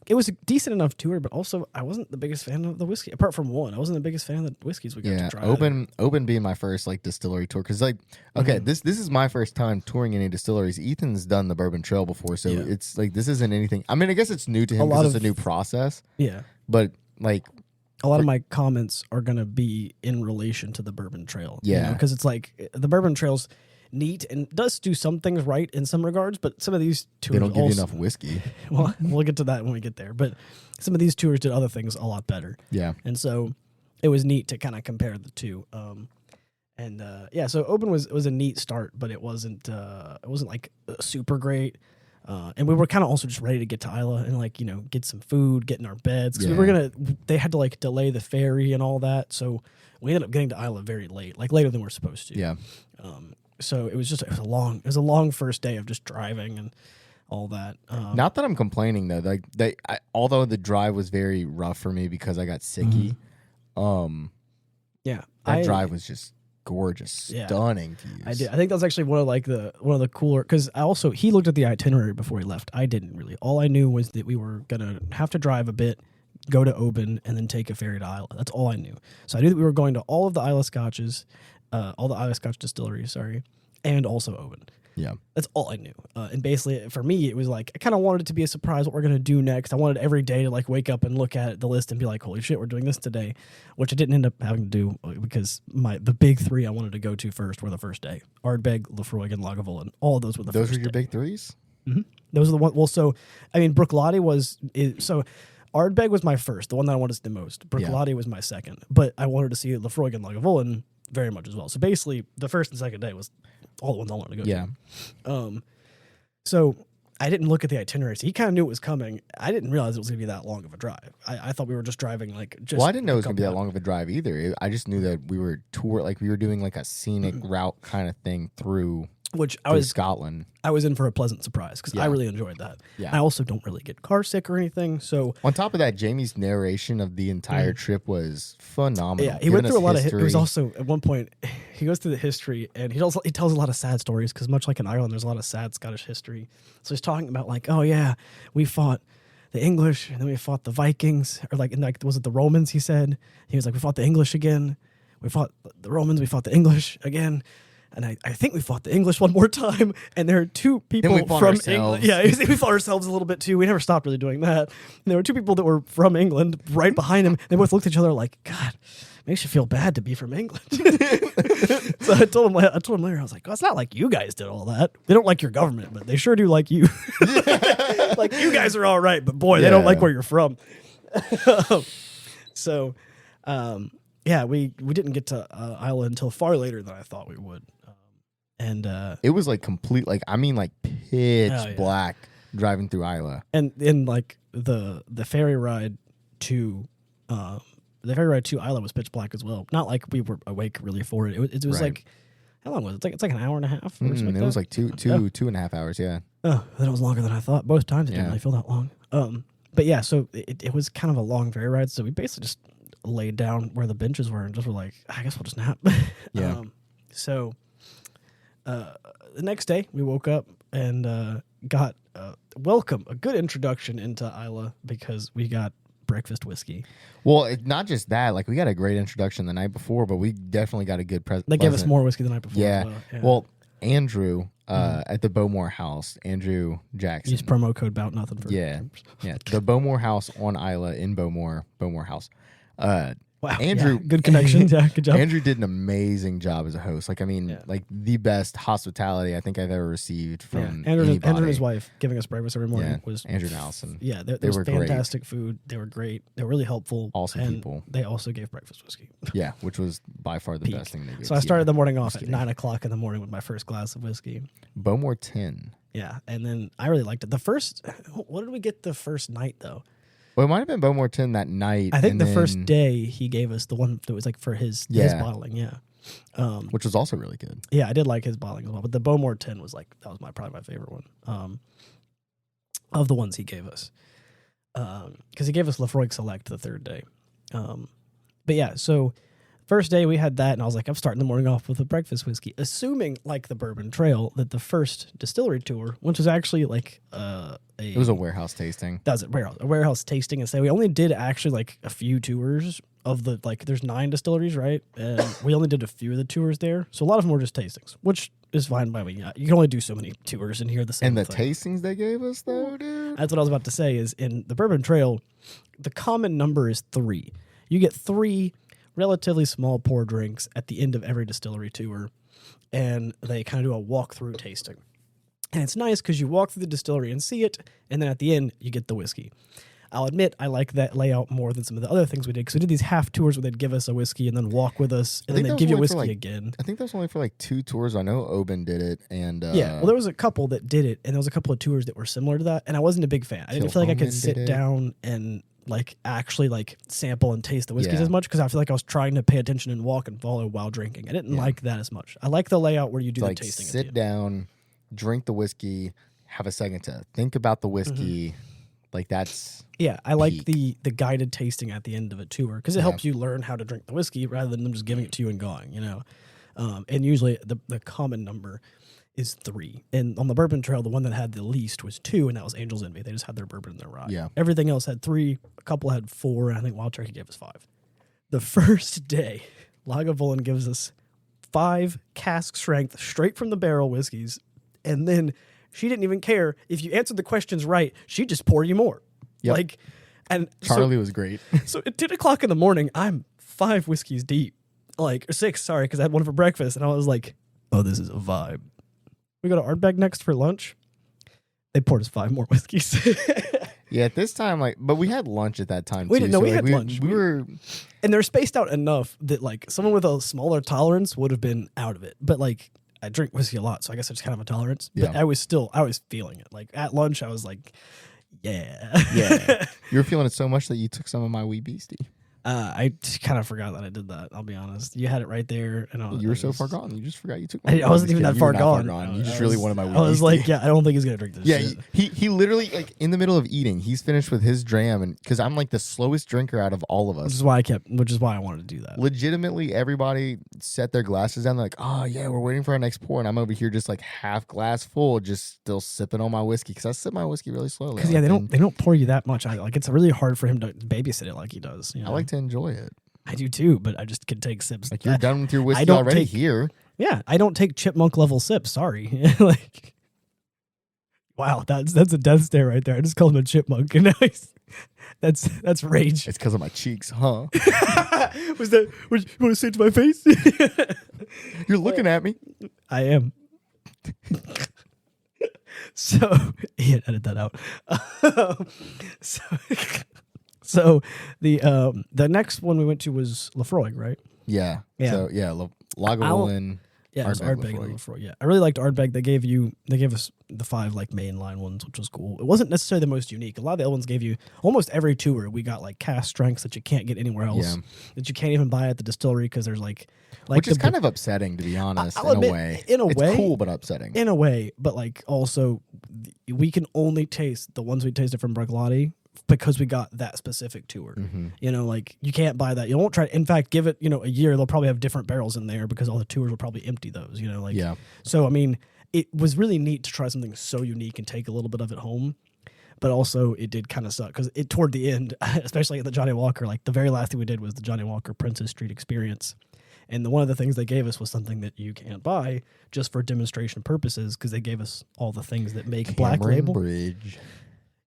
it was a decent enough tour, but also I wasn't the biggest fan of the whiskey. Apart from one, I wasn't the biggest fan of the whiskeys we got to try. Oben being my first like distillery tour, because like this is my first time touring any distilleries. Ethan's done the Bourbon Trail before, so it's like this isn't anything. I mean, I guess it's new to him because it's a new process. Yeah, but like a lot of my comments are gonna be in relation to the Bourbon Trail. Yeah, because it's like the Bourbon Trail's neat and does do some things right in some regards, but some of these tours they don't give you enough whiskey. Well, we'll get to that when we get there. But some of these tours did other things a lot better. Yeah, and so it was neat to kind of compare the two. So Open was a neat start, but it wasn't like super great. And we were kind of also just ready to get to Islay and like get some food, get in our beds because they had to like delay the ferry and all that. So we ended up getting to Islay very late, like later than we're supposed to. Yeah. So it was a long first day of just driving and all that. Not that I'm complaining though. Like although the drive was very rough for me because I got sicky. That drive was just gorgeous, stunning to use. I did. I think that was actually one of the cooler because he looked at the itinerary before he left. I didn't really. All I knew was that we were gonna have to drive a bit, go to Oben, and then take a ferry to Islay. That's all I knew. So I knew that we were going to all of the Islay Scotches. All the Islay Scotch distilleries, and also Oben. Yeah. That's all I knew. And basically, for me, it was like, I kind of wanted it to be a surprise what we're going to do next. I wanted every day to like wake up and look at the list and be like, holy shit, we're doing this today, which I didn't end up having to do because the big three I wanted to go to first were the first day. Ardbeg, Lefroy, and Lagavulin. All of those were the first Those were your day. big threes? Mm-hmm. Those are the ones. Well, so, I mean, Brooklotti Ardbeg was my first, the one that I wanted to see the most. Bercolati was my second, but I wanted to see Lefroy and Lagavulin very much as well. So basically, the first and second day was all the ones I wanted to go to. So I didn't look at the itinerary. So he kind of knew it was coming. I didn't realize it was going to be that long of a drive. I thought we were just driving like just. Well, I didn't know it was going to be that long of a drive either. I just knew that we were doing like a scenic route kind of thing through. Which I was Scotland. I was in for a pleasant surprise because I really enjoyed that. Yeah. I also don't really get car sick or anything. So on top of that, Jamie's narration of the entire trip was phenomenal. Yeah, he went through a lot of. It was also at one point he goes through the history and he tells a lot of sad stories because much like in Ireland, there's a lot of sad Scottish history. So he's talking about like, oh yeah, we fought the English and then we fought the Vikings or like was it the Romans? He said he was like we fought the English again, we fought the Romans, we fought the English again. And I think we fought the English one more time, and there are two people from England. Yeah, we fought ourselves a little bit too. We never stopped really doing that. And there were two people that were from England right behind him. They both looked at each other like, God, makes you feel bad to be from England. So I told him later, I was like, well, it's not like you guys did all that. They don't like your government, but they sure do like you. Like, you guys are all right, but boy, they don't like where you're from. So, we didn't get to Islay until far later than I thought we would. And it was like complete, like pitch black driving through Islay. And in like the ferry ride to Islay was pitch black as well. Not like we were awake really for it. It was like, how long was it? It's like an hour and a half. Or something like it was like 2.5 hours. Yeah. Oh, then it was longer than I thought. Both times it didn't really feel that long. But yeah, so it was kind of a long ferry ride. So we basically just laid down where the benches were and just were like, I guess we'll just nap. Yeah. The next day we woke up and got a good introduction into Islay because we got breakfast whiskey. Well, not just that, like we got a great introduction the night before, but we definitely got a good present. They gave us more whiskey the night before. Yeah. As well. Yeah. Well, Andrew at the Bowmore House, Andrew Jackson. Use promo code Bout Nothin for the Bowmore House on Islay in Bowmore House. Wow, Andrew, good connections. Yeah, good job. Andrew did an amazing job as a host. Like, I mean, like the best hospitality I think I've ever received from anybody. Andrew and his wife giving us breakfast every morning was Andrew and Allison. Yeah, they were fantastic great. Food. They were great. They were really helpful. Awesome people. They also gave breakfast whiskey. Yeah, which was by far the best thing they did. So I started the morning off at 9 o'clock in the morning with my first glass of whiskey. Bowmore 10. Yeah, and then I really liked it. What did we get the first night though? Well, it might have been Bowmore 10 that night. I think the first day he gave us the one that was like for his bottling, which was also really good. Yeah, I did like his bottling as well. But the Bowmore 10 was probably my favorite one of the ones he gave us. Because he gave us Lefroy Select the third day. But yeah, so first day we had that, and I was like, I'm starting the morning off with a breakfast whiskey, assuming, like the Bourbon Trail, that the first distillery tour, which was actually like it was a warehouse tasting. That was a warehouse tasting, and so we only did actually like a few tours of the there's 9 distilleries, right? And we only did a few of the tours there, so a lot of them were just tastings, which is fine by me. You can only do so many tours and hear the same. And the tastings they gave us, though, dude. That's what I was about to say. Is in the Bourbon Trail, the common number is 3. You get 3 relatively small pour drinks at the end of every distillery tour, and they kind of do a walk-through tasting. And it's nice because you walk through the distillery and see it, and then at the end, you get the whiskey. I'll admit, I like that layout more than some of the other things we did, because we did these half tours where they'd give us a whiskey and then walk with us, and then they'd give you whiskey again. I think that was only for like 2 tours. I know Oban did it, and well, there was a couple that did it, and there was a couple of tours that were similar to that, and I wasn't a big fan. I didn't feel like I could sit down and actually sample and taste the whiskeys as much, because I feel like I was trying to pay attention and walk and follow while drinking. I didn't like that as much. I like the layout where you do the tasting. Sit down, drink the whiskey, have a second to think about the whiskey. Mm-hmm. Like that's I like the guided tasting at the end of a tour, because it helps you learn how to drink the whiskey rather than them just giving it to you and going. And usually the common number is 3. And on the Bourbon Trail, the one that had the least was 2, and that was Angel's Envy. They just had their bourbon in their rye. Yeah. Everything else had 3. A couple had 4, and I think Wild Turkey gave us 5. The first day, Lagavulin gives us 5 cask strength, straight from the barrel whiskeys, and then she didn't even care if you answered the questions right. She'd just pour you more. Yep. And Charlie was great. So at 10 o'clock in the morning, I'm 5 whiskeys deep, or 6, sorry, because I had one for breakfast, and I was like, oh, this is a vibe. We go to Ardbeg next for lunch. They poured us 5 more whiskeys. Yeah, at this time, like, but we had lunch at that time, We too. didn't know so, we like, had lunch. We were... And they're spaced out enough that, like, someone with a smaller tolerance would have been out of it. But, like, I drink whiskey a lot, so I guess I just kind of have a tolerance. But Yeah. I was feeling it. Like, at lunch, I was like, yeah. Yeah. You were feeling it so much that you took some of my wee beastie. I kind of forgot that I did that. I'll be honest. You had it right there, and You were so far gone. You just forgot you took. I wasn't even that far gone. You just really wanted my. I was like, yeah, I don't think he's gonna drink this. Yeah, shit. he literally, like, in the middle of eating, he's finished with his dram, and because I'm like the slowest drinker out of all of us. Which is why I wanted to do that. Legitimately, everybody set their glasses down. They're like, oh yeah, we're waiting for our next pour, and I'm over here just like half glass full, just still sipping on my whiskey because I sip my whiskey really slowly. Because they don't pour you that much. Like, it's really hard for him to babysit it like he does. You know? I like to enjoy it. I do too, but I just can take sips. Like, you're done with your whiskey don't already take- here. Yeah, I don't take chipmunk level sips. Sorry. Like, wow, that's a death stare right there. I just called him a chipmunk, and now that's rage. It's because of my cheeks, huh? Was that what you want to say to my face? You're looking at me. I am. So, Ian, edit that out. So the next one we went to was Lefroy, right? Yeah. Yeah. So yeah, Lagavulin. Yeah, it was Ardbeg Ardbeg and Lefroy. Lefroy. Yeah, I really liked Ardbeg. They gave us the 5 like mainline ones, which was cool. It wasn't necessarily the most unique. A lot of the other ones gave you almost every tour. We got like cask strengths that you can't get anywhere else. Yeah. That you can't even buy at the distillery because there's like Which is kind of upsetting, to be honest. I'll admit, a way, in a it's way, cool but upsetting. in a way, but like also we can only taste the ones we tasted from Bruichladdich because we got that specific tour. Mm-hmm. You know, like you can't buy that. You won't try. In fact, give it a year. They'll probably have different barrels in there because all the tours will probably empty those. You know, like Yeah. So I mean, it was really neat to try something so unique and take a little bit of it home. But also, it did kind of suck because it toward the end, especially at the Johnny Walker, like the very last thing we did was the Johnny Walker Princess Street experience. And one of the things they gave us was something that you can't buy just for demonstration purposes because they gave us all the things that make Black Cameron Label. Bridge.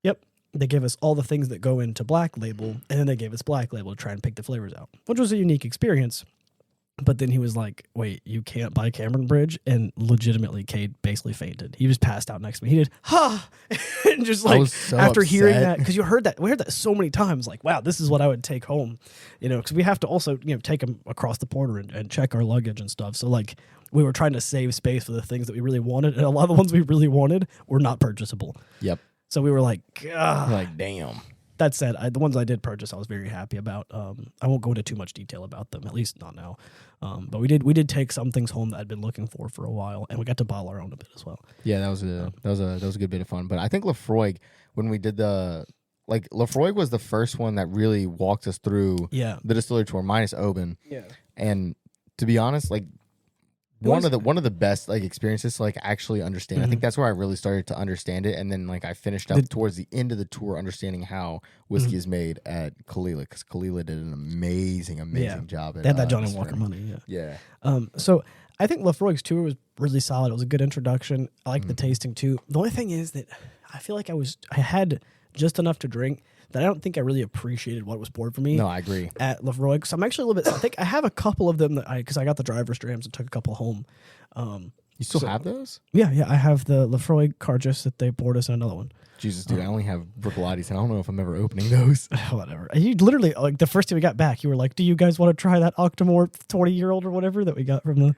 Yep. They gave us all the things that go into Black Label, and then they gave us Black Label to try and pick the flavors out, which was a unique experience. But then he was like, wait, you can't buy Cameron Bridge? And legitimately, Cade basically fainted. He was passed out next to me. He did, and just like, was so after hearing upset. that, because we heard that so many times, like, wow, this is what I would take home. Because we have to also, take them across the border and check our luggage and stuff. So, like, we were trying to save space for the things that we really wanted. And a lot of the ones we really wanted were not purchasable. Yep. So we were like, "Ugh." Like, damn. That said, the ones I did purchase, I was very happy about. I won't go into too much detail about them, at least not now. But we did take some things home that I'd been looking for a while, and we got to bottle our own a bit as well. Yeah, that was a good bit of fun. But I think Lefroy, when we did Lefroy was the first one that really walked us through Yeah. the distillery tour, minus Oban. Yeah. And to be honest, like one of the best like experiences to like actually understand. I think that's where I really started to understand it, and then like I finished up towards the end of the tour understanding how whiskey is made at Kalila, because Kalila did an amazing job. At, They had that Johnny this Walker thing. money. Yeah. Yeah. So I think Lefroy's tour was really solid. It was a good introduction. I liked the tasting too. The only thing is that I feel like I had just enough to drink that I don't think I really appreciated what was poured for me. No, I agree. At Lefroy, so I'm actually a little bit. I think I have a couple of them because I got the driver's drams and took a couple home. You still have those? Yeah, I have the Lefroy Cargis that they poured us in another one. Jesus, dude, I only have Bruichladdich, and I don't know if I'm ever opening those. Whatever. You literally like the first day we got back, you were like, "Do you guys want to try that Octomore 20-year-old or whatever that we got from the?"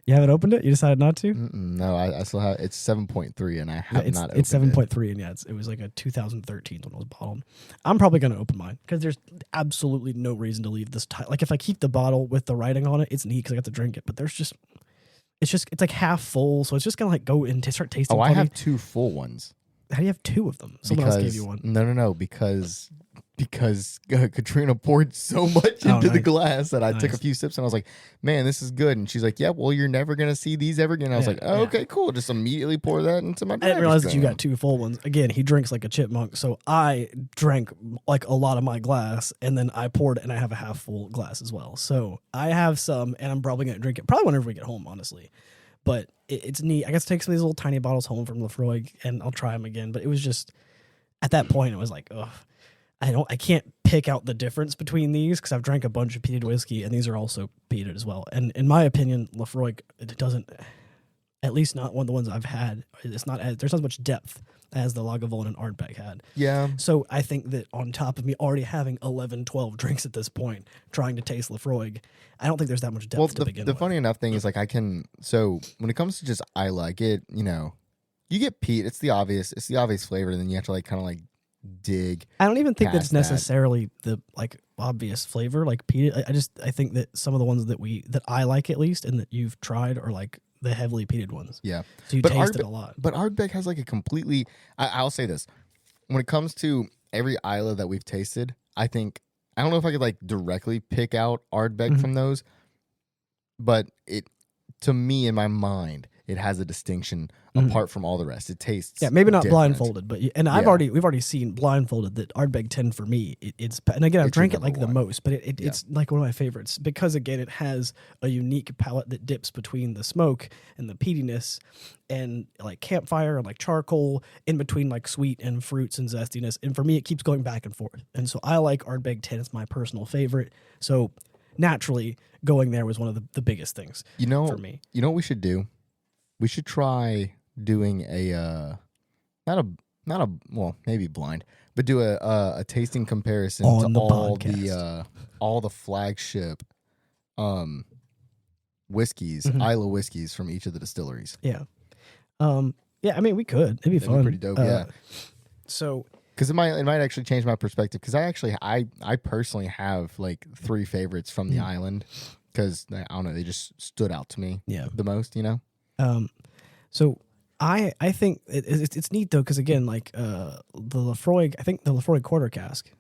You haven't opened it? You decided not to? No, I still have. It's 7.3, and I have not opened It's 7.3, and it was like a 2013 when it was bottled. I'm probably going to open mine because there's absolutely no reason to leave this. Like if I keep the bottle with the writing on it, it's neat because I got to drink it. But it's like half full, so it's just gonna like go and start tasting. Oh, funny. I have 2 full ones. How do you have 2 of them? Someone else gave you one. No, because Katrina poured so much into the nice. glass that I took a Nice. few sips and I was like, man, this is good. And she's like, yeah, well, you're never going to see these ever again. I was Yeah, like, oh, okay, cool. Just immediately pour that into my I didn't realize that you got 2 full ones. Again, he drinks like a chipmunk, so I drank like a lot of my glass, and then I poured it, and I have a half full glass as well. So I have some, and I'm probably going to drink it probably whenever we get home, honestly. But it's neat. I got to take some of these little tiny bottles home from Lefroy, and I'll try them again. But it was just, at that point, it was like, ugh. I can't pick out the difference between these because I've drank a bunch of peated whiskey, and these are also peated as well. And in my opinion, Lefroy, it doesn't. At least not one of the ones I've had. There's not as much depth as the Lagavulin and Ardbeg had. Yeah. So I think that on top of me already having 11, 12 drinks at this point, trying to taste Lafroig, I don't think there's that much depth to begin with. The funny enough thing is, like, so when it comes to just Islay, I get, you get peat. It's the obvious flavor, and then you have to like kind of like dig. I don't even think that's past necessarily the like obvious flavor, like peat. I think that some of the ones that I like at least, and that you've tried, are like the heavily peated ones. Yeah. So you taste it a lot. But Ardbeg has like a completely, I'll say this. When it comes to every Islay that we've tasted, I don't know if I could like directly pick out Ardbeg from those, but to me, in my mind, it has a distinction apart from all the rest. It tastes maybe not different. blindfolded, but we've already seen blindfolded that Ardbeg 10 for me. It's and again I've drank it like the most, but it's like one of my favorites because again it has a unique palate that dips between the smoke and the peatiness and like campfire and like charcoal in between like sweet and fruits and zestiness. And for me, it keeps going back and forth. And so I like Ardbeg 10. It's my personal favorite. So naturally, going there was one of the biggest things for me. You know what we should do? We should try doing maybe blind, but do a tasting comparison on to all the flagship whiskeys, Islay whiskeys from each of the distilleries. Yeah. I mean, we could. It'd be fun. Pretty dope, yeah. So, because it might actually change my perspective. Because I personally have like 3 favorites from the island. Because I don't know, they just stood out to me the most. So I think it's neat though, because again, like the Lafroig, I think the Lafroig quarter cask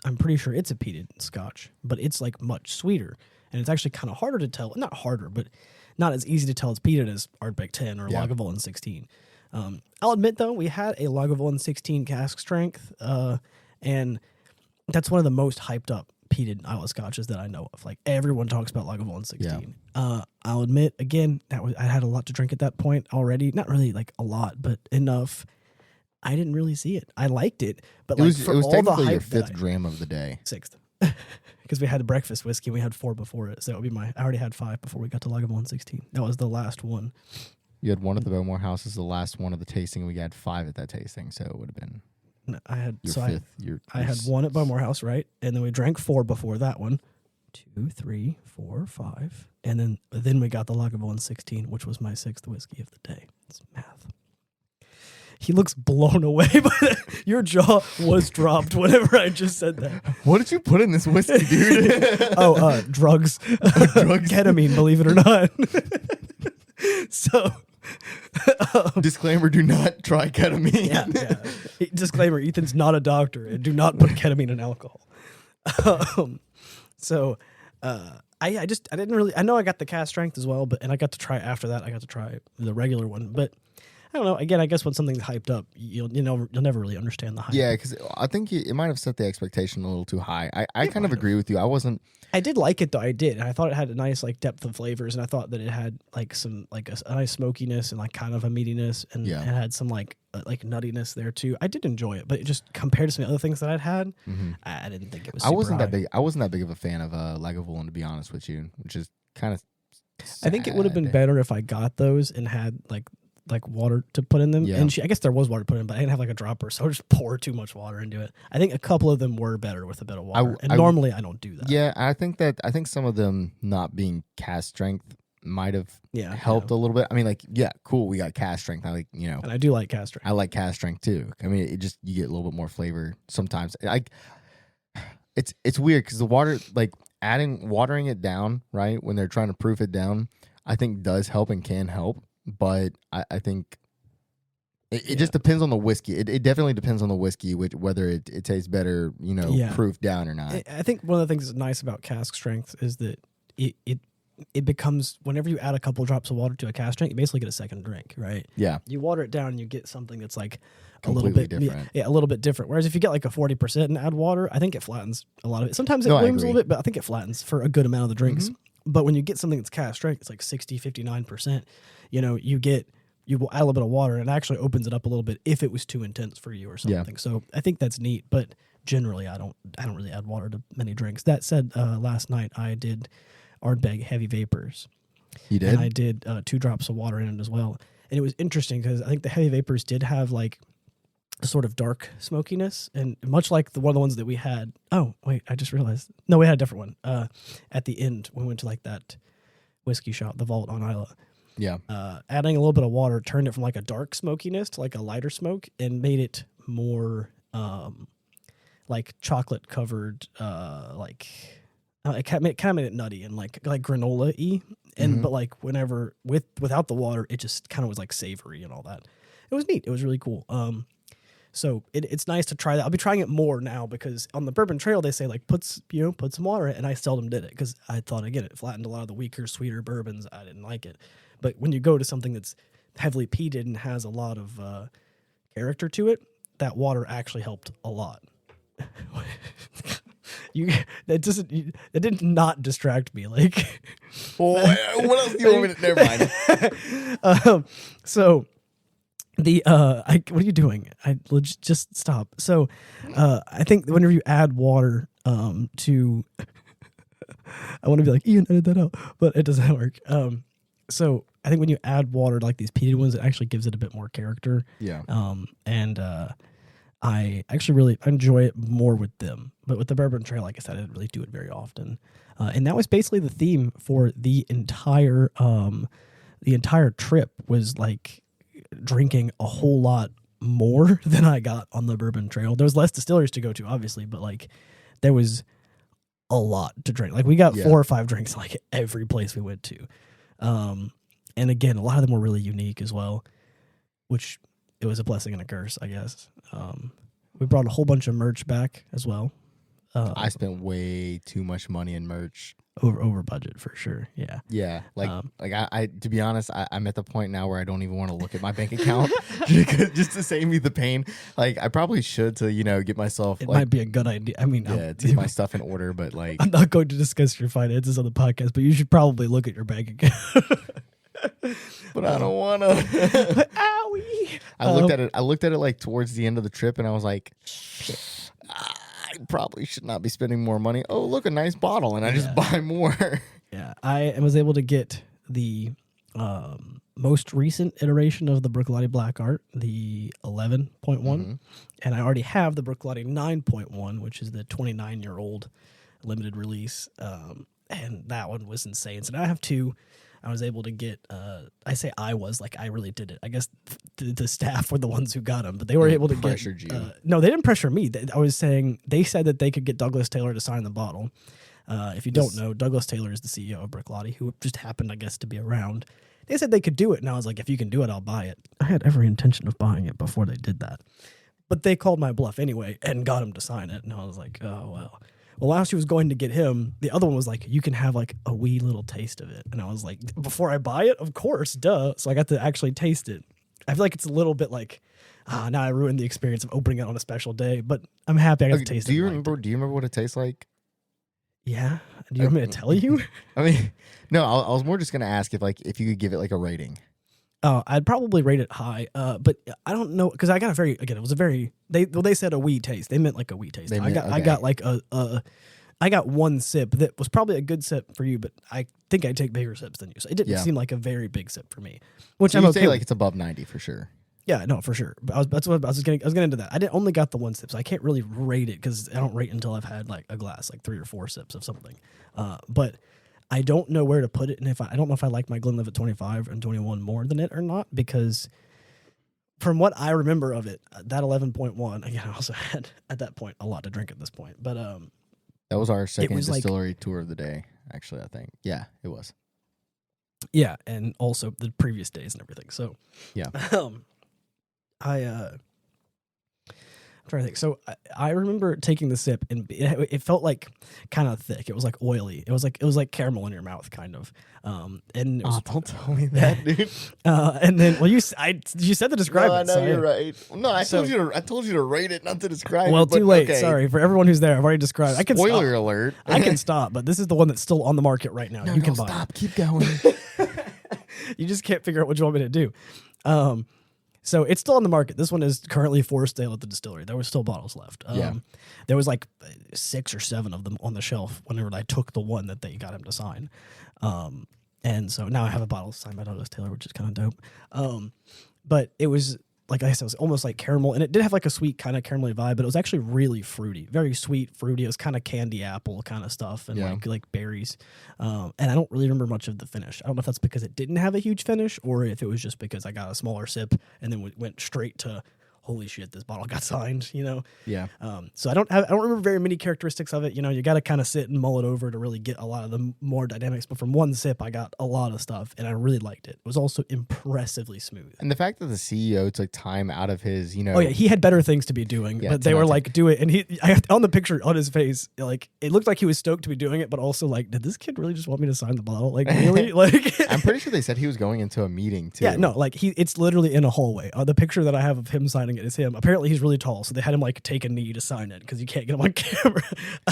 I'm pretty sure it's a peated Scotch, but it's like much sweeter, and it's actually kind of harder to tell. Not harder, but not as easy to tell it's peated as Ardbeg 10 or Lagavulin 16. I'll admit though, we had a Lagavulin 16 cask strength, and that's one of the most hyped up peated Islay Scotches that I know of. Like everyone talks about Lagavulin 16. I'll admit again I had a lot to drink at that point already. Not really like a lot, but enough. I didn't really see it. I liked it, but it was all technically the hype, your 5th dram of the day. 6th, because we had breakfast whiskey and we had 4 before it. So that would be I already had 5 before we got to Lagavulin 16. That was the last one. You had one at the Bowmore House as the last one of the tasting, and we had 5 at that tasting, so it would have been. No, I had your so 5th. I had 1 at Bowmore House, right? And then we drank 4 before that one. 2, 3, 4, 5. And then we got the Lagavulin 16, which was my 6th whiskey of the day. It's math. He looks blown away by that. Your jaw was dropped whenever I just said that. What did you put in this whiskey, dude? Drugs. Drugs. Ketamine, believe it or not. So... Disclaimer, do not try ketamine. Yeah. Disclaimer, Ethan's not a doctor, and do not put ketamine in alcohol. I didn't really, I know I got the cask strength as well, and I got to try after that. I got to try the regular one, but I don't know. Again, I guess when something's hyped up, you'll never really understand the hype. Yeah, because I think it might have set the expectation a little too high. I kind of agree with you. I did like it though. I did, and I thought it had a nice like depth of flavors, and I thought that it had like some like a nice smokiness and like kind of a meatiness, and it had some like nuttiness there too. I did enjoy it, but it just compared to some other things that I'd had, I didn't think it was. I wasn't that big of a fan of Lagavulin, to be honest with you, which is kind of. I think it would have been better if I got those and had like water to put in them. Yeah. And I guess there was water to put in, but I didn't have like a dropper, so I just pour too much water into it. I think a couple of them were better with a bit of water. Normally I don't do that. Yeah, I think some of them not being cask strength might have helped a little bit. I mean, like, cool, we got cask strength. I like, and I do like cask strength. I like cask strength too. I mean, you get a little bit more flavor sometimes. It's weird because the water, like watering it down, right, when they're trying to proof it down, I think does help and can help. But I think it just depends on the whiskey. It definitely depends on the whiskey, whether it tastes better, proof down or not. I think one of the things that's nice about cask strength is that it becomes, whenever you add a couple drops of water to a cask strength, you basically get a second drink, right? Yeah. You water it down and you get something that's like completely a little bit different. Yeah, a little bit different. Whereas if you get like a 40% and add water, I think it flattens a lot of it. Sometimes it blooms a little bit, but I think it flattens for a good amount of the drinks. Mm-hmm. But when you get something that's cask strength, it's like 60, 59%. You will add a little bit of water, and it actually opens it up a little bit if it was too intense for you or something. Yeah. So I think that's neat. But generally, I don't really add water to many drinks. That said, last night I did Ardbeg Heavy Vapors, You did? And I did 2 drops of water in it as well. And it was interesting because I think the heavy vapors did have like a sort of dark smokiness, and much like one of the ones that we had. Oh, wait, I just realized. No, we had a different one at the end when we went to like that whiskey shop, the Vault on Islay. Yeah. Adding a little bit of water turned it from like a dark smokiness to like a lighter smoke and made it more like chocolate covered, it kind of made it nutty and like granola-y. And but like without the water, it just kind of was like savory and all that. It was neat. It was really cool. So it's nice to try that. I'll be trying it more now because on the Bourbon Trail they say like put some water in it, and I seldom did it because I thought again it flattened a lot of the weaker, sweeter bourbons. I didn't like it. But when you go to something that's heavily peated and has a lot of character to it, that water actually helped a lot. That did not distract me. Like, what else do you want me to? Never mind. So the what are you doing? Just stop. So I think whenever you add water to, I want to be like Ian, edit that out, but it doesn't work. So I think when you add water to like these peated ones, it actually gives it a bit more character. Yeah. I actually really enjoy it more with them. But with the Bourbon Trail, like I said, I didn't really do it very often. And that was basically the theme for the entire trip was like drinking a whole lot more than I got on the Bourbon Trail. There was less distilleries to go to, obviously, but like there was a lot to drink. Like we got 4 or 5 drinks like every place we went to. And again, a lot of them were really unique as well, which it was a blessing and a curse, I guess. We brought a whole bunch of merch back as well. I spent way too much money in merch. Over budget for sure. Yeah. Yeah. I to be honest, I'm at the point now where I don't even want to look at my bank account just to save me the pain. Like I probably should to, get myself. It might be a good idea. I mean, to get my stuff in order, but like. I'm not going to discuss your finances on the podcast, but you should probably look at your bank account. But I don't want to. Owie. I looked at it like towards the end of the trip, and I was like, I probably should not be spending more money. Oh, look, a nice bottle, and I just buy more. Yeah, I was able to get the most recent iteration of the Bruichladdich Black Art, the 11.1, and I already have the Bruichladdich 9.1, which is the 29-year-old limited release, and that one was insane. So now I have 2. I was able to get, I really did it. I guess the staff were the ones who got them, but they were able to pressured you. No, they didn't pressure me. I was saying, they said that they could get Douglas Taylor to sign the bottle. If you don't know, Douglas Taylor is the CEO of Bruichladdich, who just happened, I guess, to be around. They said they could do it, and I was like, if you can do it, I'll buy it. I had every intention of buying it before they did that. But they called my bluff anyway and got him to sign it, and I was like, oh, well. Well, while she was going to get him, the other one was like, you can have like a wee little taste of it. And I was like, before I buy it? Of course, duh. So I got to actually taste it. I feel like it's a little bit like, now I ruined the experience of opening it on a special day, but I'm happy I got to taste it. Do you remember what it tastes like? Yeah. Do you want me to tell you? I mean, no, I was more just going to ask if you could give it like a rating. I'd probably rate it high, but I don't know because I got it was a very they said a wee taste. They meant like a wee taste. I got like I got one sip that was probably a good sip for you, but I think I take bigger sips than you. So it didn't seem like a very big sip for me. Which so I'm you okay say with. like it's above 90 for sure. Yeah, no, for sure. But I was getting into that. I only got the one sip, so I can't really rate it because I don't rate until I've had like a glass, like 3 or 4 sips of something. But I don't know where to put it, and I don't know if I like my Glenlivet 25 and 21 more than it or not, because from what I remember of it, that 11.1, again, I also had, at that point, a lot to drink at this point, but that was our second distillery tour of the day, actually, I think. Yeah, it was. Yeah, and also the previous days and everything, so. Yeah. I'm trying to think. So I remember taking the sip, and it felt like kind of thick. It was like oily. It was like caramel in your mouth, kind of. And it was, don't tell me that, dude. And then, well, you said to describe it. No, you're right. No, I told you to rate it, not to describe it. Well, too late. Okay. Sorry for everyone who's there. I've already described. I can Spoiler stop. Alert. I can stop, but this is the one that's still on the market right now. No, you can buy stop. it. Keep going. You just can't figure out what you want me to do. So it's still on the market. This one is currently for sale at the distillery. There were still bottles left. There was like 6 or 7 of them on the shelf whenever I took the one that they got him to sign. And so now I have a bottle signed by Douglas Taylor, which is kind of dope. But it was, like I said, it was almost like caramel, and it did have like a sweet kind of caramelly vibe, but it was actually really fruity, very sweet, fruity. It was kind of candy apple kind of stuff, and like berries. And I don't really remember much of the finish. I don't know if that's because it didn't have a huge finish, or if it was just because I got a smaller sip and then went straight to, holy shit, this bottle got signed, you know? Yeah. So I don't remember very many characteristics of it. You know, you got to kind of sit and mull it over to really get a lot of the more dynamics. But from one sip, I got a lot of stuff, and I really liked it. It was also impressively smooth. And the fact that the CEO took time out of his, you know. Oh, yeah, he had better things to be doing, but they were like, do it. And on the picture on his face, like, it looked like he was stoked to be doing it, but also like, did this kid really just want me to sign the bottle? Like, really? Like, I'm pretty sure they said he was going into a meeting too. Yeah, no, like it's literally in a hallway. The picture that I have of him signing it is him. Apparently he's really tall, so they had him like take a knee to sign it because you can't get him on camera.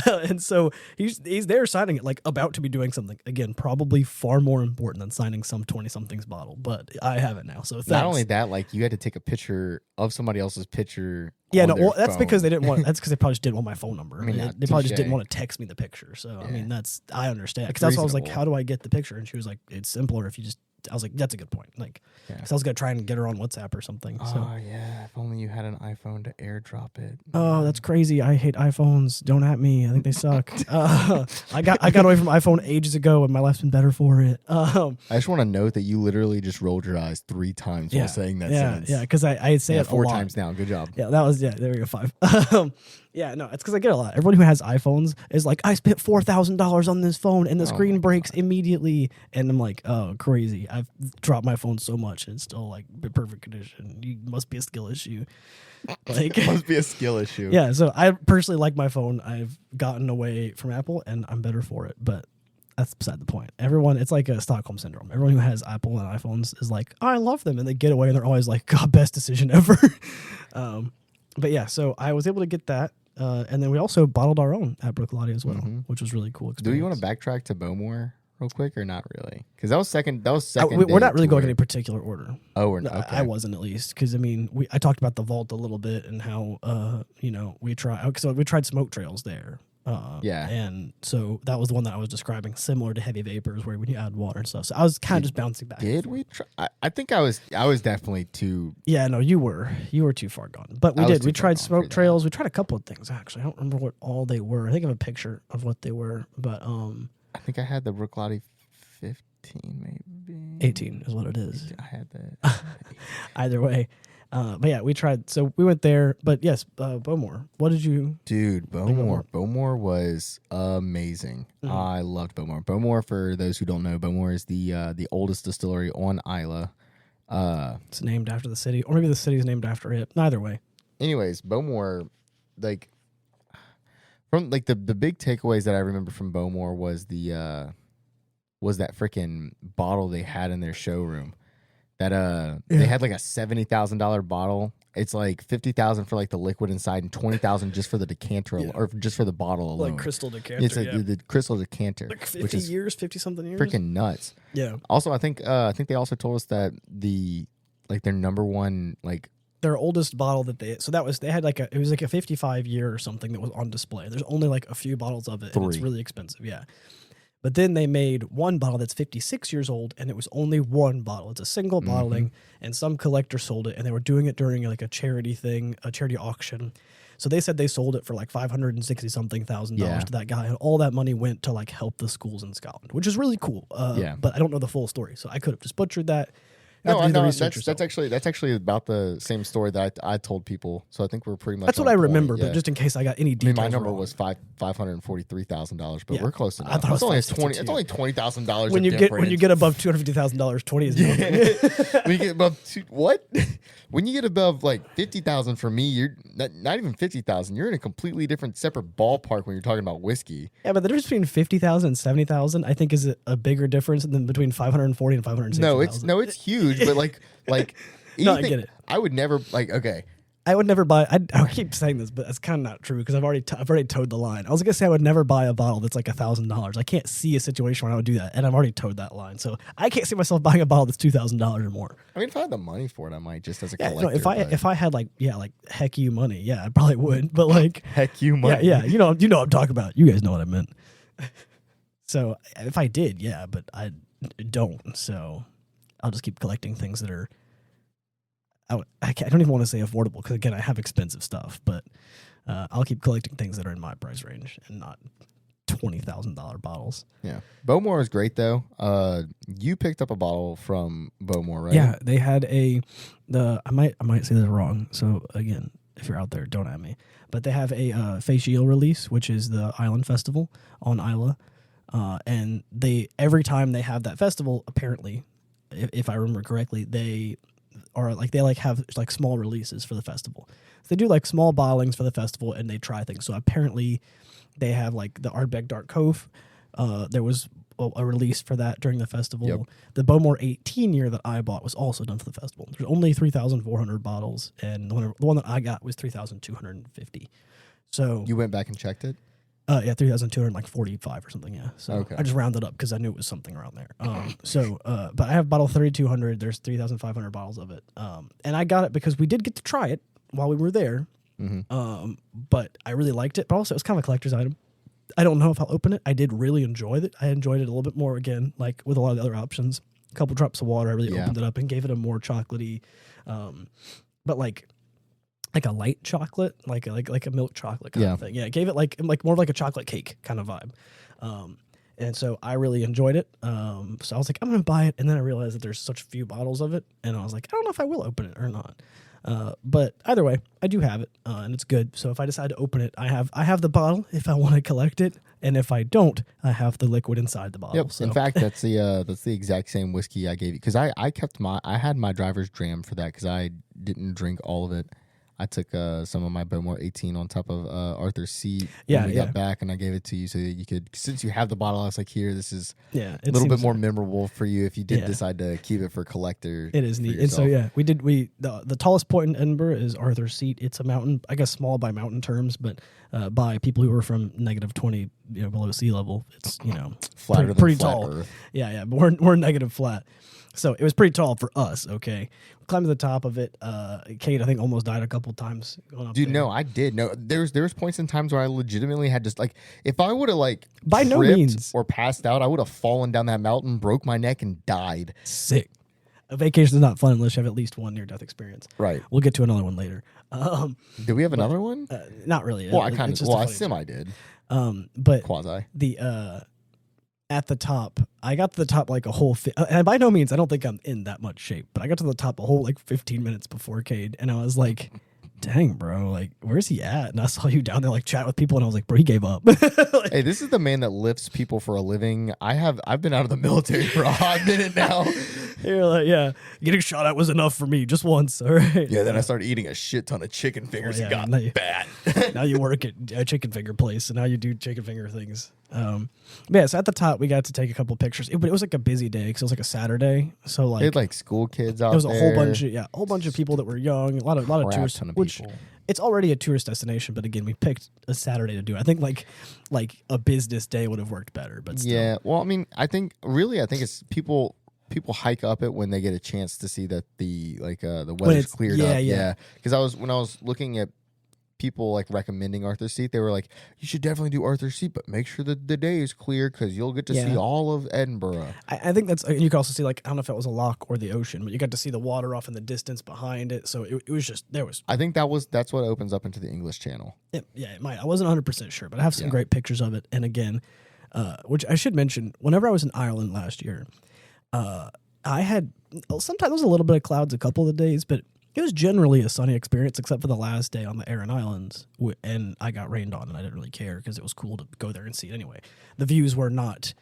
And so he's there signing it, like about to be doing something. Again, probably far more important than signing some 20-something's bottle, but I have it now. So thanks. Not only that, like you had to take a picture of somebody else's picture. Yeah, no, well, that's because they didn't want. That's because they probably just didn't want my phone number. I mean, they probably just didn't want to text me the picture. So I mean, I understand. Because that's why I was like, how do I get the picture? And she was like, it's simpler if you just. I was like, that's a good point. Like, because I was gonna try and get her on WhatsApp or something. So. Oh yeah, if only you had an iPhone to airdrop it. Oh, that's crazy. I hate iPhones. Don't at me. I think they suck. I got away from iPhone ages ago, and my life's been better for it. I just want to note that you literally just rolled your eyes 3 times while saying that sentence. Yeah, because I say it 4 a lot. times now. Good job. Yeah, that was there we go 5. Yeah, no, it's because I get a lot. Everyone who has iPhones is like, I spent $4,000 on this phone and the screen breaks immediately. And I'm like, oh, crazy. I've dropped my phone so much and it's still like in perfect condition. You must be a skill issue. Like, it must be a skill issue. Yeah, so I personally like my phone. I've gotten away from Apple and I'm better for it. But that's beside the point. Everyone, it's like a Stockholm syndrome. Everyone who has Apple and iPhones is like, oh, I love them. And they get away and they're always like, God, best decision ever. But yeah, so I was able to get that. And then we also bottled our own at Brooklady as well, which was really cool experience. Do you want to backtrack to Bowmore real quick or not really? Because that was second. We're not really going in any particular order. Oh, we're not. Okay. I wasn't at least because I mean I talked about the vault a little bit and how we tried smoke trails there. And so that was the one that I was describing, similar to heavy vapors, where when you add water and stuff. So I was kind of just bouncing back. Did we try? I think I was definitely too. Yeah, no, you were too far gone. But we did. We tried smoke trails. We tried a couple of things actually. I don't remember what all they were. I think I have a picture of what they were, but I think I had the Brooklady 15, maybe 18 is what it is. I had that. Either way. But yeah, we tried. So we went there. But yes, Bowmore. What did you? Dude, Bowmore. Bowmore was amazing. Mm-hmm. I loved Bowmore. Bowmore, for those who don't know, Bowmore is the oldest distillery on Islay. It's named after the city, or maybe the city's named after it. Neither way. Anyways, Bowmore, like from like the big takeaways that I remember from Bowmore was that freaking bottle they had in their showroom. That they had like a $70,000 bottle. It's like $50,000 for like the liquid inside and $20,000 just for the decanter or just for the bottle alone. Like crystal decanter. It's like the crystal decanter, like 50-something years. Freaking nuts. Yeah. Also, I think they also told us that their number one their oldest bottle they had like it was like a 55-year or something that was on display. There's only like a few bottles of it, and it's really expensive. Yeah. But then they made one bottle that's 56 years old, and it was only one bottle. It's a single bottling, and some collector sold it, and they were doing it during like a charity thing, a charity auction. So they said they sold it for like $560-something thousand to that guy, and all that money went to like help the schools in Scotland, which is really cool. But I don't know the full story, so I could have just butchered that. No, that's actually about the same story that I told people. So I think we're pretty much. That's what I remember, but just in case I got any details. My number was $543,000, but we're close enough. I thought it's only $20,000. When you get above $250,000, 20 is nothing. When you get above what? When you get above like 50,000 for me, you're not even 50,000. You're in a completely different, separate ballpark when you're talking about whiskey. Yeah, but the difference between 50,000 and 70,000, I think, is a bigger difference than between 540 and 560,000. No, it's huge. But like no, I get it. I would never okay. I would never buy. I keep saying this, but that's kind of not true because I've already towed the line. I was gonna say I would never buy a bottle that's like $1,000. I can't see a situation where I would do that, and I've already towed that line. So I can't see myself buying a bottle that's $2,000 or more. I mean, if I had the money for it, I might just as a collector. No, if I had like heck you money, I probably would. But like heck you money, yeah, you know what I'm talking about. You guys know what I meant. So if I did, but don't. So I'll just keep collecting things that are. I don't even want to say affordable because again I have expensive stuff, but I'll keep collecting things that are in my price range and not $20,000 bottles. Yeah, Bowmore is great though. You picked up a bottle from Bowmore, right? Yeah, they had I might say this wrong. So again, if you're out there, don't at me. But they have a Facial release, which is the Island Festival on Islay, and every time they have that festival, apparently, if I remember correctly, they have small releases for the festival. So they do like small bottlings for the festival, and they try things. So apparently, they have like the Ardbeg Dark Cove. There was a release for that during the festival. Yep. The Bowmore 18 year that I bought was also done for the festival. There's only 3,400 bottles, and the one that I got was 3,250. So You went back and checked it? Yeah, 3,245 or something. Yeah, so Okay. I just rounded up because I knew it was something around there. But I have bottle 3,200. There's 3,500 bottles of it, and I got it because we did get to try it while we were there. Mm-hmm. But I really liked it. But also, it was kind of a collector's item. I don't know if I'll open it. I did really enjoy it. I enjoyed it a little bit more again, like with a lot of the other options. A couple drops of water, I really opened it up and gave it a more chocolatey, but like a light chocolate, like a milk chocolate kind of thing. Yeah, it gave it like more of like a chocolate cake kind of vibe. And so I really enjoyed it. So I was like, I'm gonna buy it, and then I realized that there's such few bottles of it, and I was like, I don't know if I will open it or not. But either way, I do have it, and it's good. So if I decide to open it, I have the bottle if I want to collect it, and if I don't, I have the liquid inside the bottle. Yep. So. In fact, that's the exact same whiskey I gave you because I had my driver's dram for that because I didn't drink all of it. I took some of my Bowmore 18 on top of Arthur's seat when we got back, and I gave it to you so that you could, since you have the bottle, I was like, here, this is a little bit more memorable for you if you did decide to keep it for collector. It is neat. And so, the tallest point in Edinburgh is Arthur's Seat. It's a mountain, I guess small by mountain terms, but by people who are from -20, below sea level, it's, flatter pretty than flat tall. Earth. Yeah, but we're negative flat. So it was pretty tall for us, okay? Climbed to the top of it. Cade, I think, almost died a couple times going up Dude, there. no, I did. No, there's points in times where I legitimately had just, like, if I would have, like, By no tripped means. or passed out, I would have fallen down that mountain, broke my neck, and died. Sick. A vacation is not fun unless you have at least one near-death experience. Right. We'll get to another one later. Did we have another one? Not really. Well, I I semi did. But Quasi. At the top, I got to the top like a whole, and by no means, I don't think I'm in that much shape, but I got to the top a whole like 15 minutes before Cade, and I was like, dang, bro, like, where's he at? And I saw you down there like chat with people, and I was like, bro, he gave up. Like, hey, this is the man that lifts people for a living. I've been out of the military for a hot minute now. you're like, yeah, getting shot at was enough for me just once, all right? Yeah, then I started eating a shit ton of chicken fingers and got bad. Now you work at a chicken finger place, and now you do chicken finger things. So at the top, we got to take a couple pictures, but it was like a busy day because it was like a Saturday. So like, they had like school kids out there. There was a whole bunch of people that were young, a lot of tourists, which it's already a tourist destination. But again, we picked a Saturday to do it. I think like a business day would have worked better. But still. Yeah, well, I mean, I think it's people hike up it when they get a chance to see that the weather's cleared up. Yeah, because when I was looking at people like recommending Arthur's Seat, they were like, you should definitely do Arthur's Seat, but make sure that the day is clear because you'll get to see all of Edinburgh. I think that's, you can also see, like, I don't know if it was a loch or the ocean, but you got to see the water off in the distance behind it. So it was just, I think that's what opens up into the English Channel. It might. I wasn't 100% sure, but I have some great pictures of it. And again, which I should mention, whenever I was in Ireland last year, I had, sometimes there was a little bit of clouds a couple of the days, but it was generally a sunny experience, except for the last day on the Aran Islands, and I got rained on, and I didn't really care because it was cool to go there and see it anyway. The views were not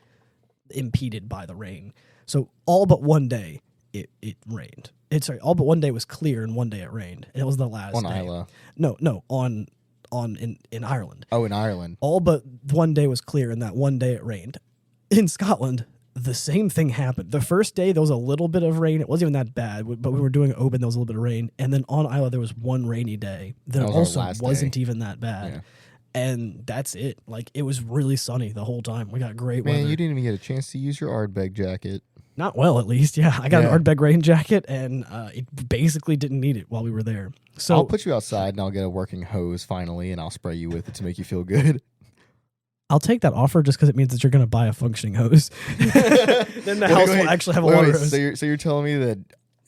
impeded by the rain. So all but one day, it rained. All but one day was clear, and one day it rained, and it was the last day. On Islay? No, in Ireland. Oh, in Ireland. All but one day was clear, and that one day it rained. In Scotland, the same thing happened. The first day, there was a little bit of rain. It wasn't even that bad, but we were doing Oban, there was a little bit of rain. And then on Islay, there was one rainy day that also wasn't even that bad. Yeah. And that's it. Like, it was really sunny the whole time. We got great weather. Man, you didn't even get a chance to use your Ardbeg jacket. Not well, at least. Yeah, I got an Ardbeg rain jacket, and it basically didn't need it while we were there. So I'll put you outside, and I'll get a working hose finally, and I'll spray you with it to make you feel good. I'll take that offer just because it means that you're going to buy a functioning hose. Then the house will actually have a water hose. So you're telling me that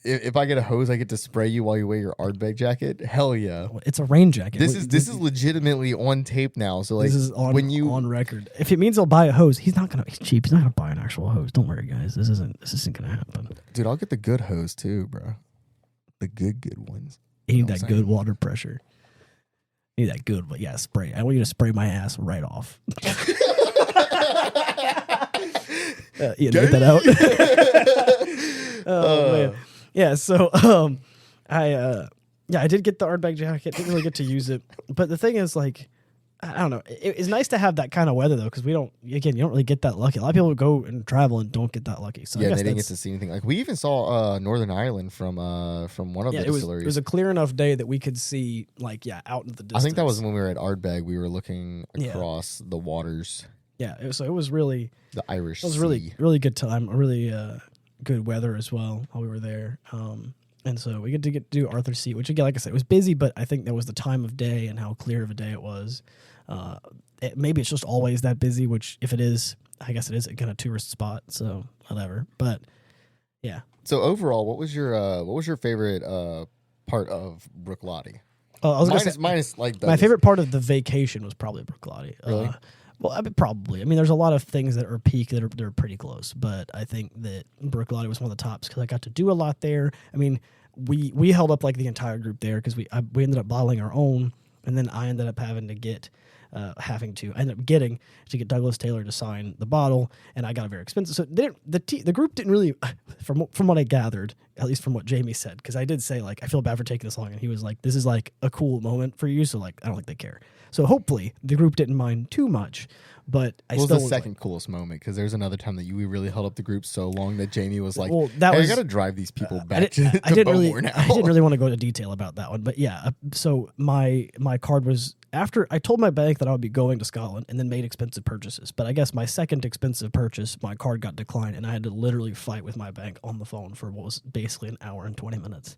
if I get a hose, I get to spray you while you wear your Ardbeg jacket? Hell yeah! It's a rain jacket. This is legitimately on tape now. So like, this is on record. If it means he'll buy a hose, he's cheap. He's not gonna buy an actual hose. Don't worry, guys. This isn't gonna happen. Dude, I'll get the good hose too, bro. The good ones. You need that good water pressure. You need that good, but yeah, spray. I want you to spray my ass right off. You get that out. Oh man. Yeah, so I did get the Ardbeg jacket. Didn't really get to use it, but the thing is, like, I don't know. It's nice to have that kind of weather though, because you don't really get that lucky. A lot of people go and travel and don't get that lucky. So yeah, they didn't get to see anything. Like we even saw Northern Ireland from one of the distilleries. It was a clear enough day that we could see out in the distance. I think that was when we were at Ardbeg. We were looking across the waters. Yeah, it was really the Irish. It was sea. really good time. A really good weather as well while we were there. And so we get to do Arthur's Seat, which again, like I said, it was busy, but I think that was the time of day and how clear of a day it was. Maybe it's just always that busy, which if it is, I guess it is a kind of tourist spot. So whatever. But yeah. So overall, what was your favorite part of Brooklady? Oh, I was minus like my favorite part of the vacation was probably Brooklady. Really? Well, probably. I mean, there's a lot of things that are peak that are pretty close, but I think that Brooklady was one of the tops because I got to do a lot there. I mean, we held up like the entire group there because we ended up bottling our own, and then I ended up having to get getting to get Douglas Taylor to sign the bottle, and I got a very expensive. So the group didn't really, from what I gathered, at least from what Jamie said, because I did say like I feel bad for taking this long, and he was like, "This is like a cool moment for you," so like I don't think they care. So hopefully the group didn't mind too much, but I still was the second coolest moment because there's another time that we really held up the group so long that Jamie was like, "Well, I got to drive these people back to Bowmore now." I didn't really want to go into detail about that one, but yeah. So my card was after I told my bank that I would be going to Scotland and then made expensive purchases. But I guess my second expensive purchase, my card got declined, and I had to literally fight with my bank on the phone for what was basically an hour and 20 minutes,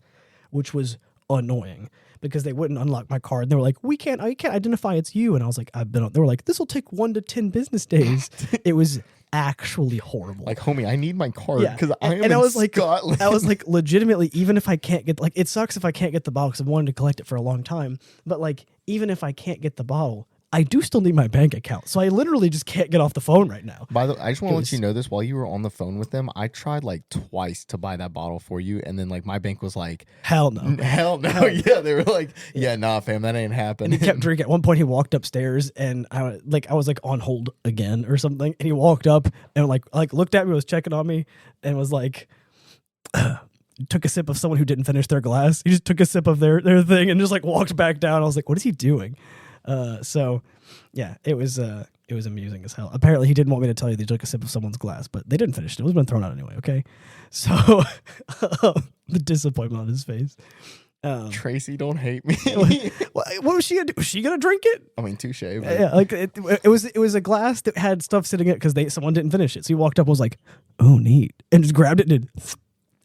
which was annoying because they wouldn't unlock my card. They were like, I can't identify it's you. And I was like, they were like, this will take 1 to 10 business days. It was actually horrible. Like, homie, I need my card because I am and I was Scotland. Like, I was like, legitimately, even if I can't get, like, it sucks if I can't get the bottle because I've wanted to collect it for a long time. But like, even if I can't get the bottle, I do still need my bank account. So I literally just can't get off the phone right now. By the way, I just want to let you know this. While you were on the phone with them, I tried like twice to buy that bottle for you. And then like my bank was like, hell no. Yeah, they were like, yeah, nah, fam, that ain't happening. And he kept drinking. At one point he walked upstairs and I was like on hold again or something. And he walked up and like looked at me, was checking on me and was like, took a sip of someone who didn't finish their glass. He just took a sip of their thing and just like walked back down. I was like, what is he doing? So yeah, it was amusing as hell. Apparently he didn't want me to tell you they took a sip of someone's glass, but they didn't finish it. It was been thrown out anyway. Okay. So the disappointment on his face. Tracy, don't hate me. What was she gonna do? Was she gonna drink it? I mean, touche. Yeah, like it was a glass that had stuff sitting in it because someone didn't finish it. So he walked up and was like, "Oh, neat," and just grabbed it and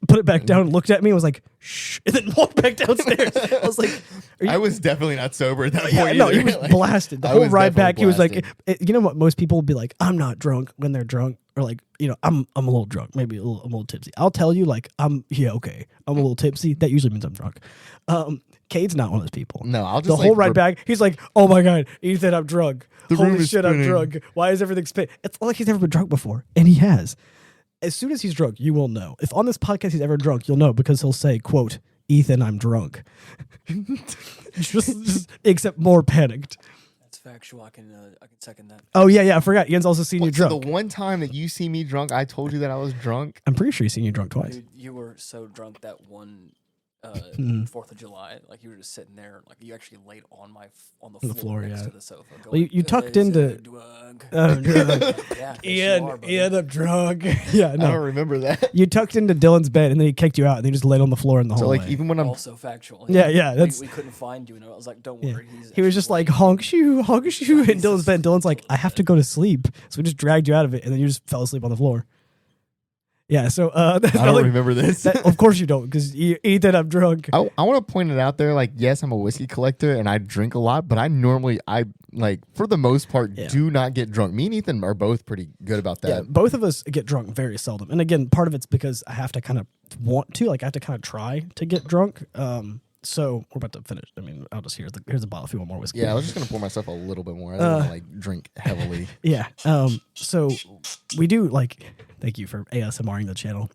put it back down, looked at me, and was like, "Shh," and then walked back downstairs. I was like, I was definitely not sober at that point. Yeah, no, he was blasted. The whole ride back, he was like, you know what? Most people would be like, "I'm not drunk" when they're drunk, or like, you know, I'm a little drunk, maybe I'm a little tipsy. I'll tell you, like, I'm a little tipsy. That usually means I'm drunk. Cade's not one of those people. No, I'll just the whole ride back. He's like, "Oh my god, Ethan, I'm drunk. Holy shit, I'm drunk. Why is everything spinning?" It's like he's never been drunk before, and he has. As soon as he's drunk, you will know. If on this podcast he's ever drunk, you'll know because he'll say, quote, "Ethan, I'm drunk." just except more panicked. That's factual. I can second that. Oh yeah, I forgot. Ian's also seen you drunk. So the one time that you see me drunk, I told you that I was drunk. I'm pretty sure he's seen you drunk twice. Dude, you were so drunk that one 4th of July, like you were just sitting there, like you actually laid on the floor next to the sofa. Going, well, you tucked into. Yeah, Ian, I'm drunk. Yeah, no. I don't remember that. You tucked into Dylan's bed and then he kicked you out and he just laid on the floor in the hallway. So like even when I'm also factual. Yeah. That's we couldn't find you, and I was like, "Don't worry." He was just like honk shoe in Dylan's bed. Dylan's like, "I have to go to sleep," so we just dragged you out of it, and then you just fell asleep on the floor. Yeah, so I don't remember this. Of course you don't, because Ethan, I'm drunk. I want to point it out there. Like, yes, I'm a whiskey collector and I drink a lot, but I normally, for the most part, do not get drunk. Me and Ethan are both pretty good about that. Yeah, both of us get drunk very seldom. And again, part of it's because I have to kind of want to, like, I have to kind of try to get drunk. So we're about to finish. I mean, I'll just here's a bottle if you want more whiskey. Yeah, I was just gonna pour myself a little bit more. I don't want to like drink heavily. Yeah. So we do like. Thank you for ASMRing the channel.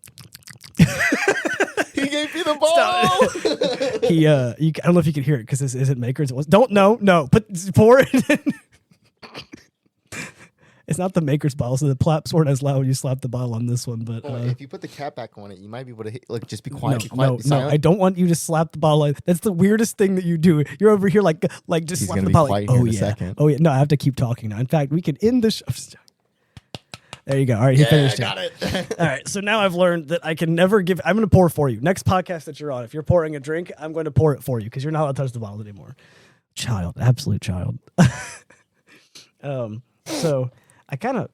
He gave me the ball. He I don't know if you can hear it because this isn't Makers. It was no. Pour it. In. It's not the Maker's bottle, so the plaps weren't as loud when you slap the bottle on this one. But if you put the cap back on it, you might be able to hit, like just be quiet. No, I don't want you to slap the bottle. That's the weirdest thing that you do. You're over here like just slap the bottle. Like, oh yeah, No, I have to keep talking now. In fact, we can end the show. There you go. All right, he finished got it. All right, so now I've learned that I can never give. I'm going to pour for you. Next podcast that you're on, if you're pouring a drink, I'm going to pour it for you because you're not allowed to touch the bottle anymore. Child, absolute child. So I kind of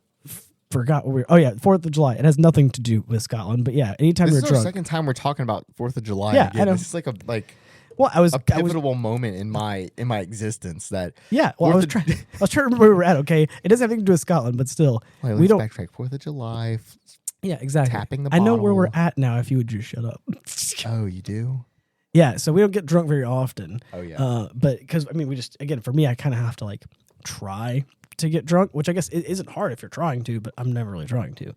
forgot what we were. Oh yeah, 4th of July. It has nothing to do with Scotland, but yeah, anytime we're drunk. This is our second time we're talking about 4th of July. Yeah, again. I know. This is like well, I was a pivotal moment in my existence. That yeah. Well, I was trying to remember where we were at. Okay, it doesn't have anything to do with Scotland, but still, we don't backtrack. 4th of July. Yeah, exactly. Tapping the I know bottle. where we're at now. If you would just shut up. Oh, you do? Yeah. So we don't get drunk very often. Oh yeah. But because I mean, we just again for me, I kind of have to like try to get drunk, which I guess it isn't hard if you're trying to, but I'm never really trying to.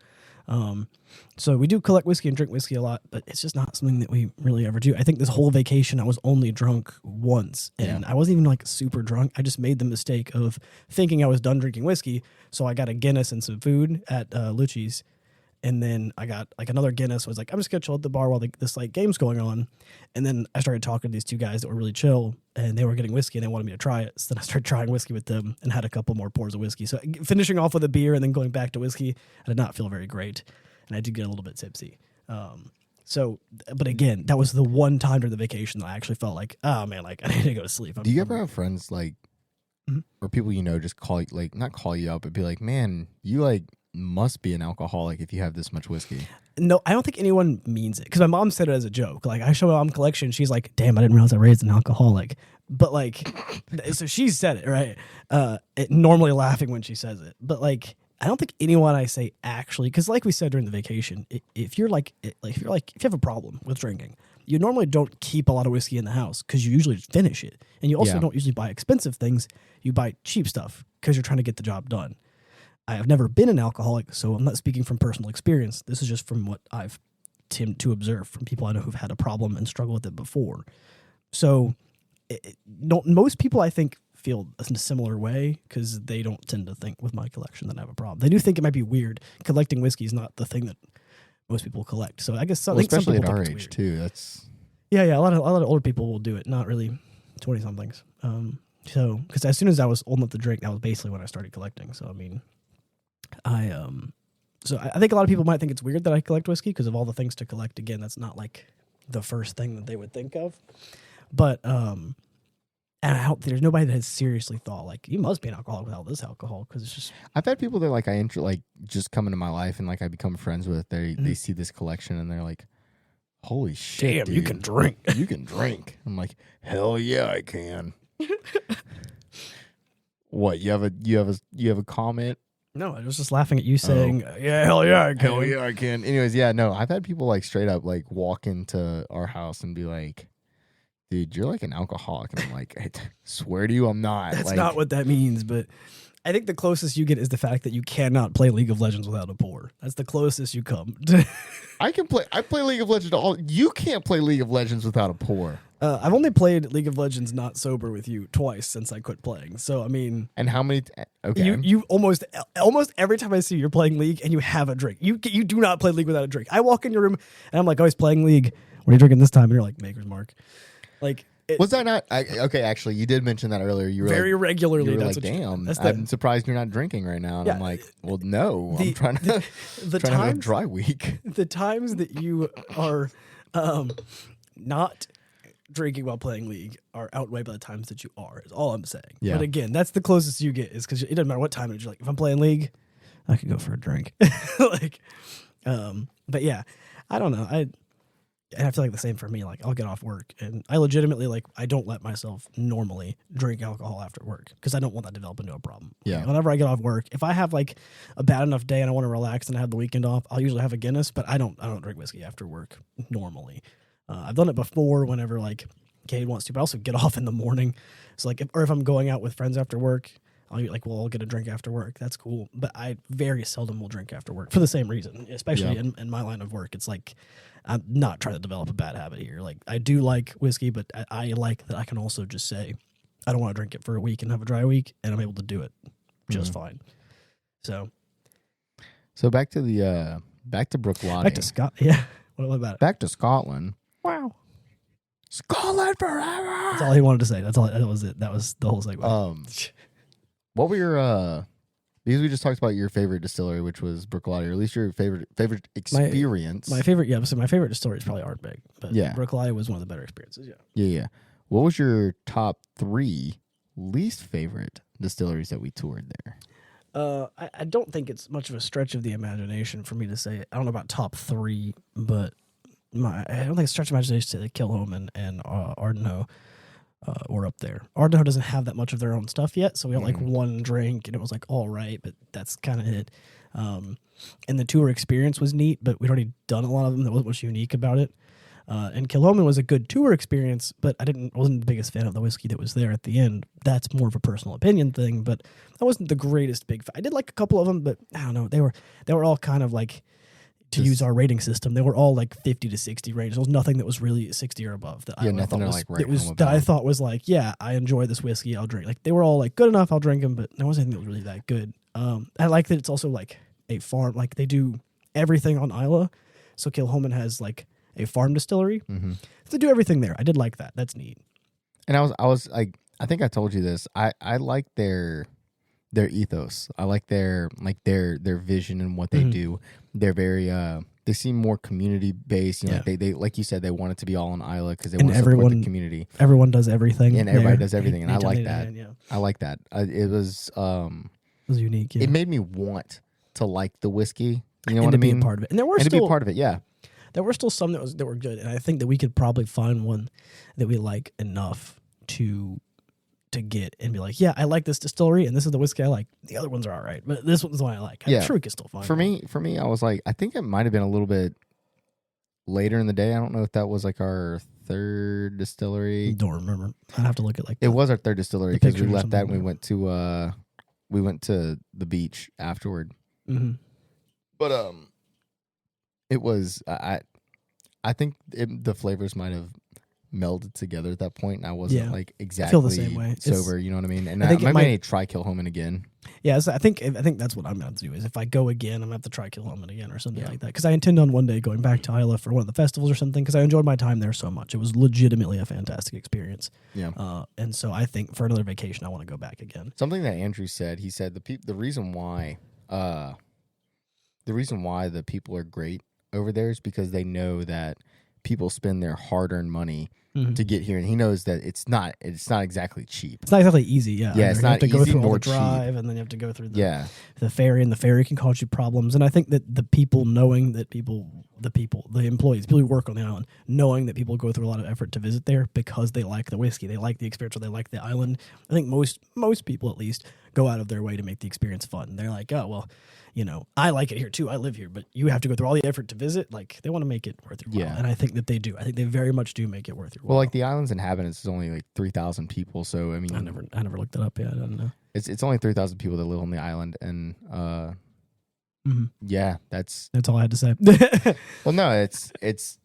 So we do collect whiskey and drink whiskey a lot, but it's just not something that we really ever do. I think this whole vacation I was only drunk once, and I wasn't even like super drunk. I just made the mistake of thinking I was done drinking whiskey, so I got a Guinness and some food at Lucci's, and then I got like another Guinness. Was like, I'm just gonna chill at the bar while this like game's going on, and then I started talking to these two guys that were really chill, and they were getting whiskey and they wanted me to try it. So then I started trying whiskey with them and had a couple more pours of whiskey. So finishing off with a beer and then going back to whiskey, I did not feel very great, and I did get a little bit tipsy. But again, that was the one time during the vacation that I actually felt like, oh man, like I need to go to sleep. Do you ever have friends like, or people you know just call you, like not call you up, but be like, man, you like must be an alcoholic if you have this much whiskey? No, I don't think anyone means it, because my mom said it as a joke. Like, I show my mom collection, she's like, damn, I didn't realize I raised an alcoholic. But like, so she said it, right? Normally laughing when she says it. But like, I don't think anyone I say actually, because like we said during the vacation, if you have a problem with drinking, you normally don't keep a lot of whiskey in the house because you usually just finish it. And you also don't usually buy expensive things. You buy cheap stuff because you're trying to get the job done. I have never been an alcoholic, so I'm not speaking from personal experience. This is just from what I've tended to observe from people I know who've had a problem and struggled with it before. So most people, I think, feel in a similar way because they don't tend to think with my collection that I have a problem. They do think it might be weird. Collecting whiskey is not the thing that most people collect. So I guess especially at our age too. That's yeah. A lot of older people will do it. Not really 20-somethings. So because as soon as I was old enough to drink, that was basically when I started collecting. So I mean. So I think a lot of people might think it's weird that I collect whiskey because of all the things to collect. Again, that's not like the first thing that they would think of. But and I hope there's nobody that has seriously thought like you must be an alcoholic without this alcohol, because it's just. I've had people that like I enter like just come into my life and like I become friends with. They see this collection and they're like, "Holy shit, damn, dude. you can drink! You can drink!" I'm like, "Hell yeah, I can." What you have a comment? No, I was just laughing at you saying, yeah, hell yeah, I can. Hell yeah, I can. Anyways, yeah, no, I've had people like straight up like walk into our house and be like, dude, you're like an alcoholic. And I'm like, I swear to you, I'm not. That's not what that means, but I think the closest you get is the fact that you cannot play League of Legends without a pour. That's the closest you come. I play League of Legends. You can't play League of Legends without a pour. I've only played League of Legends not sober with you twice since I quit playing. So I mean, and how many? Okay, you almost every time I see you, you're playing League and you have a drink. You do not play League without a drink. I walk in your room and I'm like, oh, he's playing League. What are you drinking this time? And you're like, Maker's Mark. Like, was that not? Okay, actually, you did mention that earlier. You were very regularly. You were like, damn, I'm surprised you're not drinking right now. And I'm like, well, no, I'm trying to have a dry week. The times that you are not drinking while playing League are outweighed by the times that you are, is all I'm saying. Yeah. But again, that's the closest you get, is because it doesn't matter what time it is. You're like, if I'm playing League, I could go for a drink. Like, But yeah, I don't know. I feel like the same for me. Like, I'll get off work, and I legitimately, like, I don't let myself normally drink alcohol after work because I don't want that to develop into a problem. Yeah. Like, whenever I get off work, if I have like a bad enough day and I want to relax and I have the weekend off, I'll usually have a Guinness, but I don't drink whiskey after work normally. I've done it before whenever like Cade wants to, but I also get off in the morning. So like, if I'm going out with friends after work, I'll get a drink after work. That's cool. But I very seldom will drink after work for the same reason, especially in my line of work. It's like, I'm not trying to develop a bad habit here. Like, I do like whiskey, but I like that I can also just say, I don't want to drink it for a week and have a dry week, and I'm able to do it just fine. So back to the back to Brook Lottie. back to Scott. Yeah. What about it? Back to Scotland. Wow. Scotland forever. That's all he wanted to say. That was it. That was the whole segue. What were your because we just talked about your favorite distillery, which was Brook Lottie, or at least your favorite experience. My favorite, so my favorite distillery is probably Ardbeg, but Yeah. Brook Lottie was one of the better experiences. Yeah. Yeah. What was your top 3 least favorite distilleries that we toured there? I don't think it's much of a stretch of the imagination for me to say. I don't know about top 3, but I don't think it's a stretch of imagination to say that Kilchoman and Ardno were up there. Ardno doesn't have that much of their own stuff yet, so we got like one drink, and it was like all right, but that's kind of it. And the tour experience was neat, but we'd already done a lot of them. There wasn't much unique about it. And Kilchoman was a good tour experience, but wasn't the biggest fan of the whiskey that was there at the end. That's more of a personal opinion thing, but I wasn't the greatest big fan. I did like a couple of them, but I don't know. They were all kind of like, to use our rating system, they were all like 50 to 60 range. There was nothing that was really 60 or above that I thought was like, yeah, I enjoy this whiskey, I'll drink. Like, they were all like good enough, I'll drink them, but there wasn't anything that was really that good. I like that it's also like a farm, like they do everything on Islay. So Kilchoman has like a farm distillery. So they do everything there. I did like that. That's neat. And I was like, I think I told you this. I like their ethos. I like their vision and what they do. They're very they seem more community based. You know, like they like you said, they want it to to be all on Islay because they want to support the community. Everyone does everything, and everybody does everything, and I like that. I like that. It was unique. Yeah. It made me want to like the whiskey. You know what I mean? mean? Be a part of it, and there were to be a part of it. Yeah. There were still some that were good, and I think that we could probably find one that we like enough to get and be like, yeah, I like this distillery, and this is the whiskey I like. The other ones are all right, but this one's the one I like. I'm sure we can still find For me, I was like, I think it might have been a little bit later in the day. I don't know if that was like our 3rd distillery. Don't remember. I'd have to look at like it was our 3rd distillery because we left that and like we went to the beach afterward. But it was I think the flavors might have melded together at that point, and I wasn't like exactly feel the same way. Sober. You know what I mean? And I think I might need to try Kilchoman again. Yeah, so I think that's what I'm going to do. Is if I go again, I'm going to have to try Kilchoman again or something like that. Because I intend on one day going back to Islay for one of the festivals or something. Because I enjoyed my time there so much. It was legitimately a fantastic experience. Yeah. And so I think for another vacation, I want to go back again. Something that Andrew said. He said the reason why the people are great over there is because they know that people spend their hard-earned money to get here, and he knows that it's not exactly cheap. It's not exactly easy, yeah. Yeah, it's not easy, you have to go through all nor the drive, cheap. and then you have to go through the ferry, and the ferry can cause you problems. And I think that the people knowing that the employees, people who work on the island, knowing that people go through a lot of effort to visit there because they like the whiskey, they like the experience, or they like the island. I think most people at least go out of their way to make the experience fun. They're like, oh, well, you know, I like it here too. I live here, but you have to go through all the effort to visit. Like, they want to make it worth your while. And I think that they do. I think they very much do make it worth your while. Well, like the island's inhabitants is only like 3,000 people. So, I mean, I never looked it up yet. I don't know. It's only 3,000 people that live on the island. And, yeah, that's all I had to say. Well, no, it's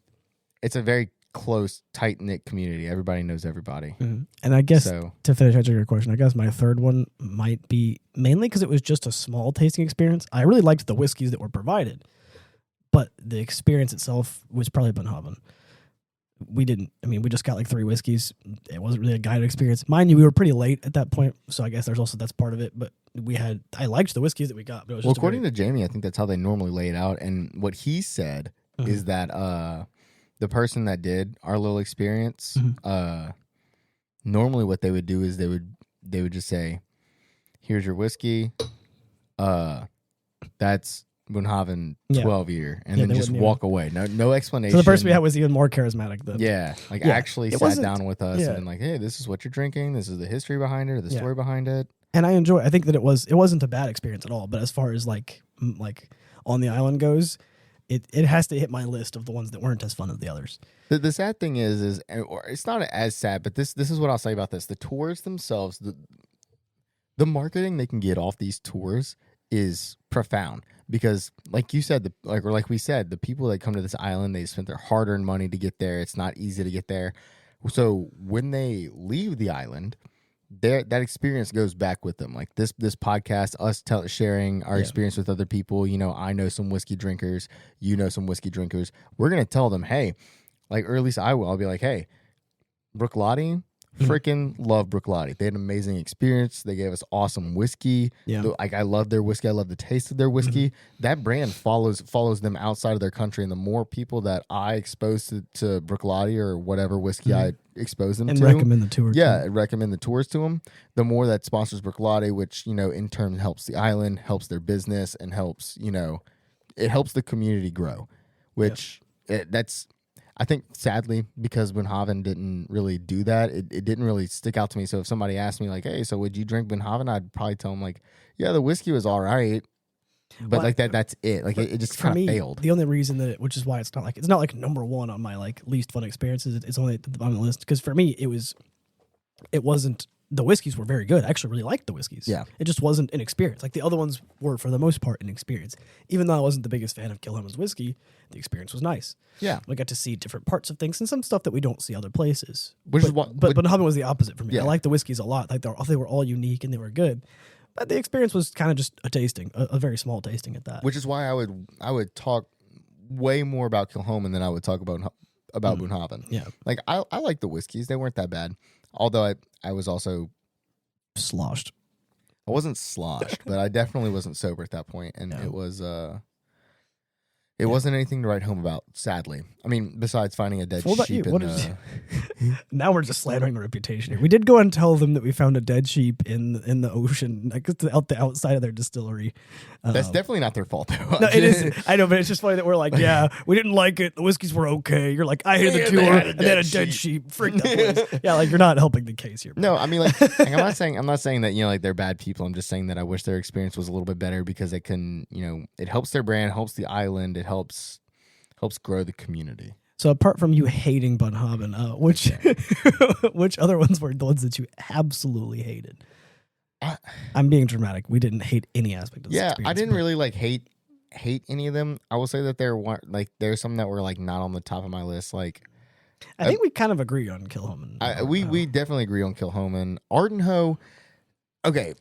a very close, tight-knit community. Everybody knows everybody. And I guess to finish answering your question, I guess my third one might be mainly because it was just a small tasting experience. I really liked the whiskeys that were provided, but the experience itself was probably Bunhaven. We just got like 3 whiskeys. It wasn't really a guided experience. Mind you, we were pretty late at that point, so I guess that's part of it. But I liked the whiskeys that we got. But it was according to Jamie, I think that's how they normally lay it out. And what he said is that the person that did our little experience, normally what they would do is they would just say, "Here's your whiskey. That's Bunhaven Yeah. 12-year and Yeah, then they just wouldn't walk away. No explanation. So the person we had was even more charismatic than actually it sat wasn't- down with us yeah. and been like, hey, this is what you're drinking. This is the history behind it or the Yeah. story behind it. And I think that it wasn't a bad experience at all. But as far as like on the island goes, it has to hit my list of the ones that weren't as fun as the others. The sad thing is or it's not as sad, but this is what I'll say about this. The tours themselves, the marketing they can get off these tours is profound because like you said, like we said, the people that come to this island, they spent their hard-earned money to get there. It's not easy to get there. So when they leave the island, that experience goes back with them. Like this podcast, us sharing our experience with other people. You know, I know some whiskey drinkers. You know some whiskey drinkers. We're gonna tell them, hey, or at least I will. I'll be like, hey, Brooklotti, freaking love Brooklotti. They had an amazing experience. They gave us awesome whiskey. Yeah. Like I love their whiskey. I love the taste of their whiskey. That brand follows them outside of their country. And the more people that I expose to Brooklotti or whatever whiskey I expose them And to, recommend the tour. yeah, recommend the tours to them. The more that sponsors Brooklotti, which in turn helps the island, helps their business, and helps it helps the community grow. Which that's. I think, sadly, because Bunhaven didn't really do that, it didn't really stick out to me. So if somebody asked me, like, hey, so would you drink Bunhaven? I'd probably tell them, like, yeah, the whiskey was all right. But, that's it. Like, it just kind of failed. The only reason which is why it's not like number one on my, like, least fun experiences. It's only on the list. Because for me, it wasn't, the whiskeys were very good. I actually really liked the whiskeys. Yeah. It just wasn't an experience. Like, the other ones were, for the most part, an experience. Even though I wasn't the biggest fan of Kilhoman's whiskey, the experience was nice. Yeah. We got to see different parts of things and some stuff that we don't see other places. Which is what, But Bunhaven was the opposite for me. Yeah. I liked the whiskeys a lot. Like they were all unique and they were good. But the experience was kind of just a tasting, a very small tasting at that. which is why I would talk way more about Kilhoman than I would talk about Bunhaven. Yeah. Like, I like the whiskeys. They weren't that bad. Although I was also... Sloshed. I wasn't sloshed, but I definitely wasn't sober at that point, and No. it was it wasn't anything to write home about. Sadly, I mean, besides finding a dead What about sheep. you? What is Now we're just slandering the reputation here. We did go and tell them that we found a dead sheep in the ocean, like out the outside of their distillery. That's definitely not their fault, though. No, it is. I know, but it's just funny that we're like, yeah, we didn't like it. The whiskeys were okay. You're like, I hated the Yeah, tour, they had a and they had a dead dead sheep. Freak that place. Yeah, like you're not helping the case here. No, I mean, like I'm not saying that like they're bad people. I'm just saying that I wish their experience was a little bit better because it can it helps their brand, helps the island, it helps grow the community. So apart from you hating Bunhaven, which other ones were the ones that you absolutely hated? I'm being dramatic. We didn't hate any aspect of this experience. I didn't really like hate any of them. I will say that there's some that were like not on the top of my list. Like I think we kind of agree on Kilhoman. we definitely agree on Kilhoman. Ardenho. Okay.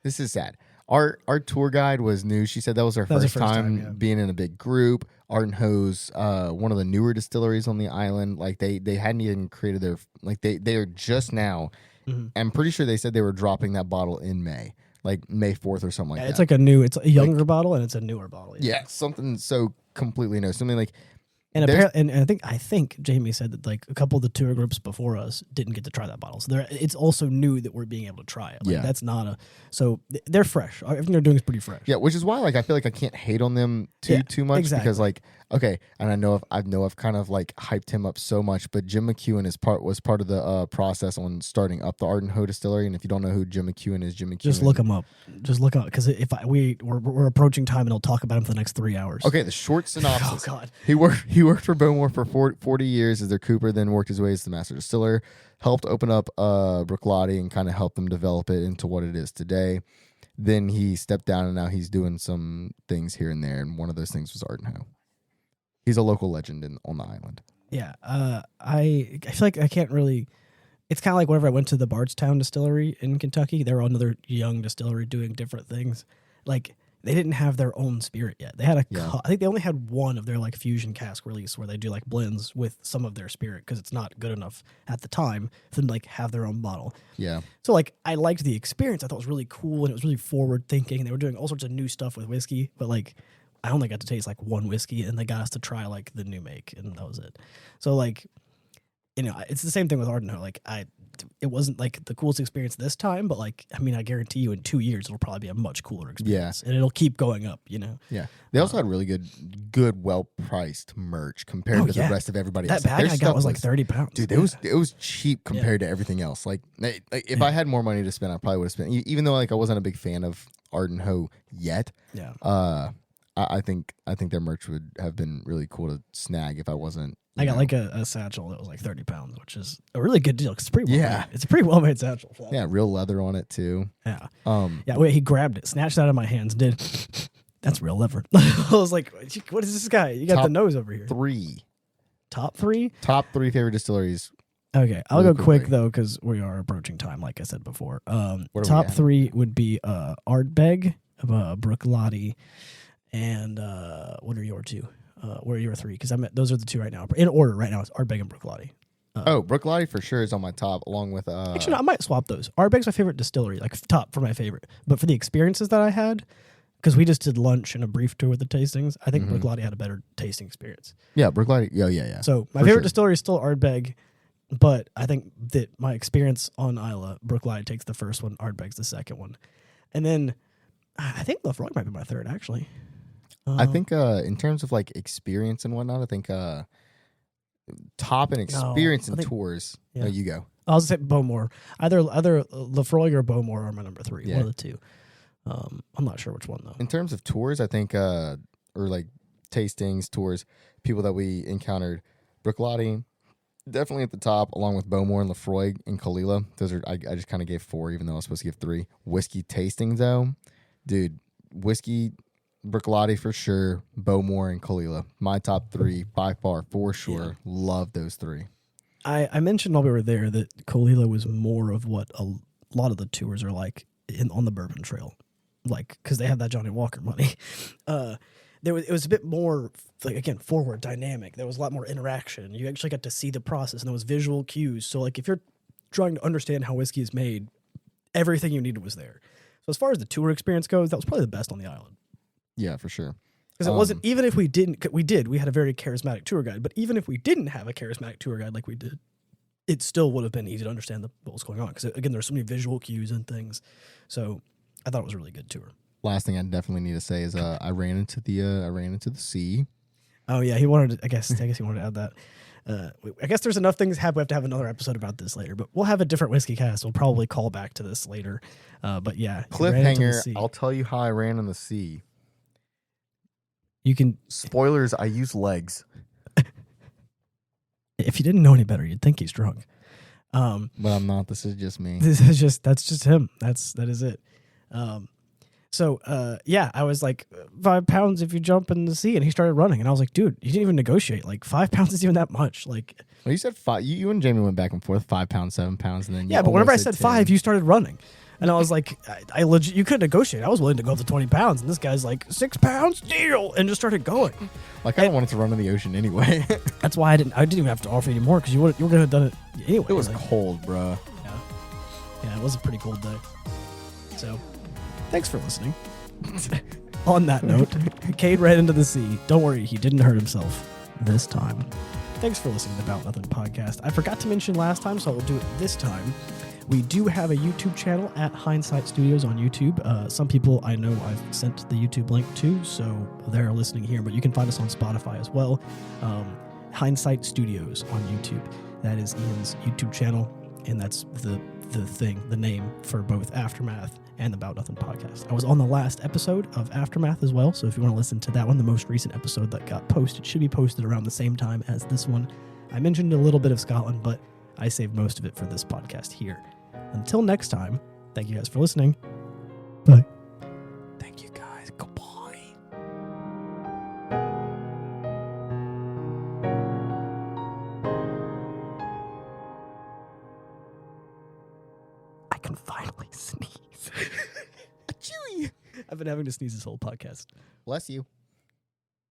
This is sad. Our tour guide was new. She said that was her first time being in a big group. Ardenho's one of the newer distilleries on the island. Like they hadn't even created their they are just now. Mm-hmm. I'm pretty sure they said they were dropping that bottle in May, like May 4th or something like that. It's like it's a younger bottle and it's a newer bottle. Yeah, something so completely new. Something like. And apparently, and I think Jamie said that like a couple of the tour groups before us didn't get to try that bottle, so it's also new that we're being able to try it. Like, that's not so they're fresh. Everything they're doing is pretty fresh. Yeah, which is why I feel like I can't hate on them too much because and I know I've kind of like hyped him up so much, but Jim McEwen was part of the process on starting up the Ardenho distillery. And if you don't know who Jim McEwen is, just look him up. Just look up because we're approaching time and I'll talk about him for the next 3 hours. Okay, the short synopsis. Oh God, he worked for Bowmore for 40 years as their cooper, then worked his way as the master distiller, helped open up Brooklotti and kind of helped them develop it into what it is today. Then he stepped down and now he's doing some things here and there, and one of those things was Ardenho. He's a local legend on the island. Yeah, I feel like I can't really. It's kind of like whenever I went to the Bardstown Distillery in Kentucky, they were another young distillery doing different things. Like they didn't have their own spirit yet. They had I think they only had one of their like fusion cask release where they do like blends with some of their spirit because it's not good enough at the time for them to like have their own bottle. Yeah. So like I liked the experience. I thought it was really cool and it was really forward thinking. And they were doing all sorts of new stuff with whiskey, but like I only got to taste like one whiskey and they got us to try like the new make and that was it. So like, it's the same thing with Ardenho. Like it wasn't like the coolest experience this time, but like, I mean, I guarantee you in 2 years, it'll probably be a much cooler experience. And it'll keep going up, you know? Yeah. They also had really good, well-priced merch compared to the rest of everybody else. That bag I got was like 30 pounds. Dude, it was cheap compared to everything else. Like if I had more money to spend, I probably would have spent, even though like I wasn't a big fan of Art and Ho yet. Yeah. I think their merch would have been really cool to snag if I wasn't. I got like a satchel that was like 30 pounds, which is a really good deal. It's pretty well made. It's a pretty well made satchel. Yeah, real leather on it too. Yeah. Wait, he grabbed it, snatched it out of my hands, and did. That's real leather. I was like, what is this guy? You got the nose over here. Top 3 favorite distilleries. Okay, I'll go quick though because we are approaching time, like I said before. Top 3 would be Ardbeg, Bruichladdich, and what are your 2? What are your 3? Because those are the 2 right now. In order right now, it's Ardbeg and Bruichladdich. Bruichladdich for sure is on my top, along with... Actually, no, I might swap those. Ardbeg's my favorite distillery, like top for my favorite. But for the experiences that I had, because we just did lunch and a brief tour with the tastings, I think Bruichladdich had a better tasting experience. Yeah, Bruichladdich, yeah. So my favorite distillery is still Ardbeg, but I think that my experience on Islay, Bruichladdich takes the first one, Ardbeg's the second one. And then I think Lafroig might be my third, actually. I think in terms of like experience and whatnot, I think top in experience and tours. Yeah. You go. I'll say Bowmore. Either Lafroig or Bowmore are my number 3. Yeah. One of the 2. I'm not sure which one though. In terms of tours, I think or like tastings, tours, people that we encountered, Bruichladdich definitely at the top, along with Bowmore and Lafroig and Caol Ila. Those are I just kind of gave 4, even though I was supposed to give 3. Whiskey tasting though, dude, whiskey. Bruichladdich for sure, Bowmore and Caol Ila. My top 3 by far, for sure. Yeah. Love those 3. I mentioned while we were there that Caol Ila was more of what a lot of the tours are like on the Bourbon Trail, like because they have that Johnny Walker money. It was a bit more like, again, forward, dynamic. There was a lot more interaction. You actually got to see the process, and there was visual cues. So like if you're trying to understand how whiskey is made, everything you needed was there. So as far as the tour experience goes, that was probably the best on the island. Yeah, for sure. Because it wasn't, even if we had a very charismatic tour guide, but even if we didn't have a charismatic tour guide like we did, it still would have been easy to understand what was going on. Because again, there's so many visual cues and things. So I thought it was a really good tour. Last thing I definitely need to say is I ran into the sea. Oh yeah, he wanted. I guess he wanted to add that. I guess there's enough things happen. We have to have another episode about this later, but we'll have a different whiskey cast. We'll probably call back to this later. But yeah, cliffhanger. I'll tell you how I ran in the sea. You can spoilers. I use legs. If you didn't know any better, you'd think he's drunk. But I'm not. This is just me. That's just him. That is it. Yeah, I was like 5 pounds if you jump in the sea, and he started running, and I was like, dude, you didn't even negotiate. Like 5 pounds is even that much. Like, well, you said 5. You and Jamie went back and forth. 5 pounds, 7 pounds, and then but whenever I said 5, you started running. And I was like, I legit, you couldn't negotiate. I was willing to go up to 20 pounds. And this guy's like, 6 pounds, deal. And just started going. Like, I don't want it to run in the ocean anyway. That's why I didn't even have to offer you more because you were going to have done it anyway. It was cold, bro. Yeah, it was a pretty cold day. So, thanks for listening. On that note, Cade ran into the sea. Don't worry, he didn't hurt himself this time. Thanks for listening to the Bout Nothin Podcast. I forgot to mention last time, so I will do it this time. We do have a YouTube channel at Hindsight Studios on YouTube. Some people I know I've sent the YouTube link to, so they're listening here, but you can find us on Spotify as well. Hindsight Studios on YouTube. That is Ian's YouTube channel, and that's the name for both Aftermath and the Bout Nothin Podcast. I was on the last episode of Aftermath as well, so if you want to listen to that one, the most recent episode that got posted should be posted around the same time as this one. I mentioned a little bit of Scotland, but I saved most of it for this podcast here. Until next time, thank you guys for listening. Bye. Thank you guys. Goodbye. I can finally sneeze. Achoo! I've been having to sneeze this whole podcast. Bless you.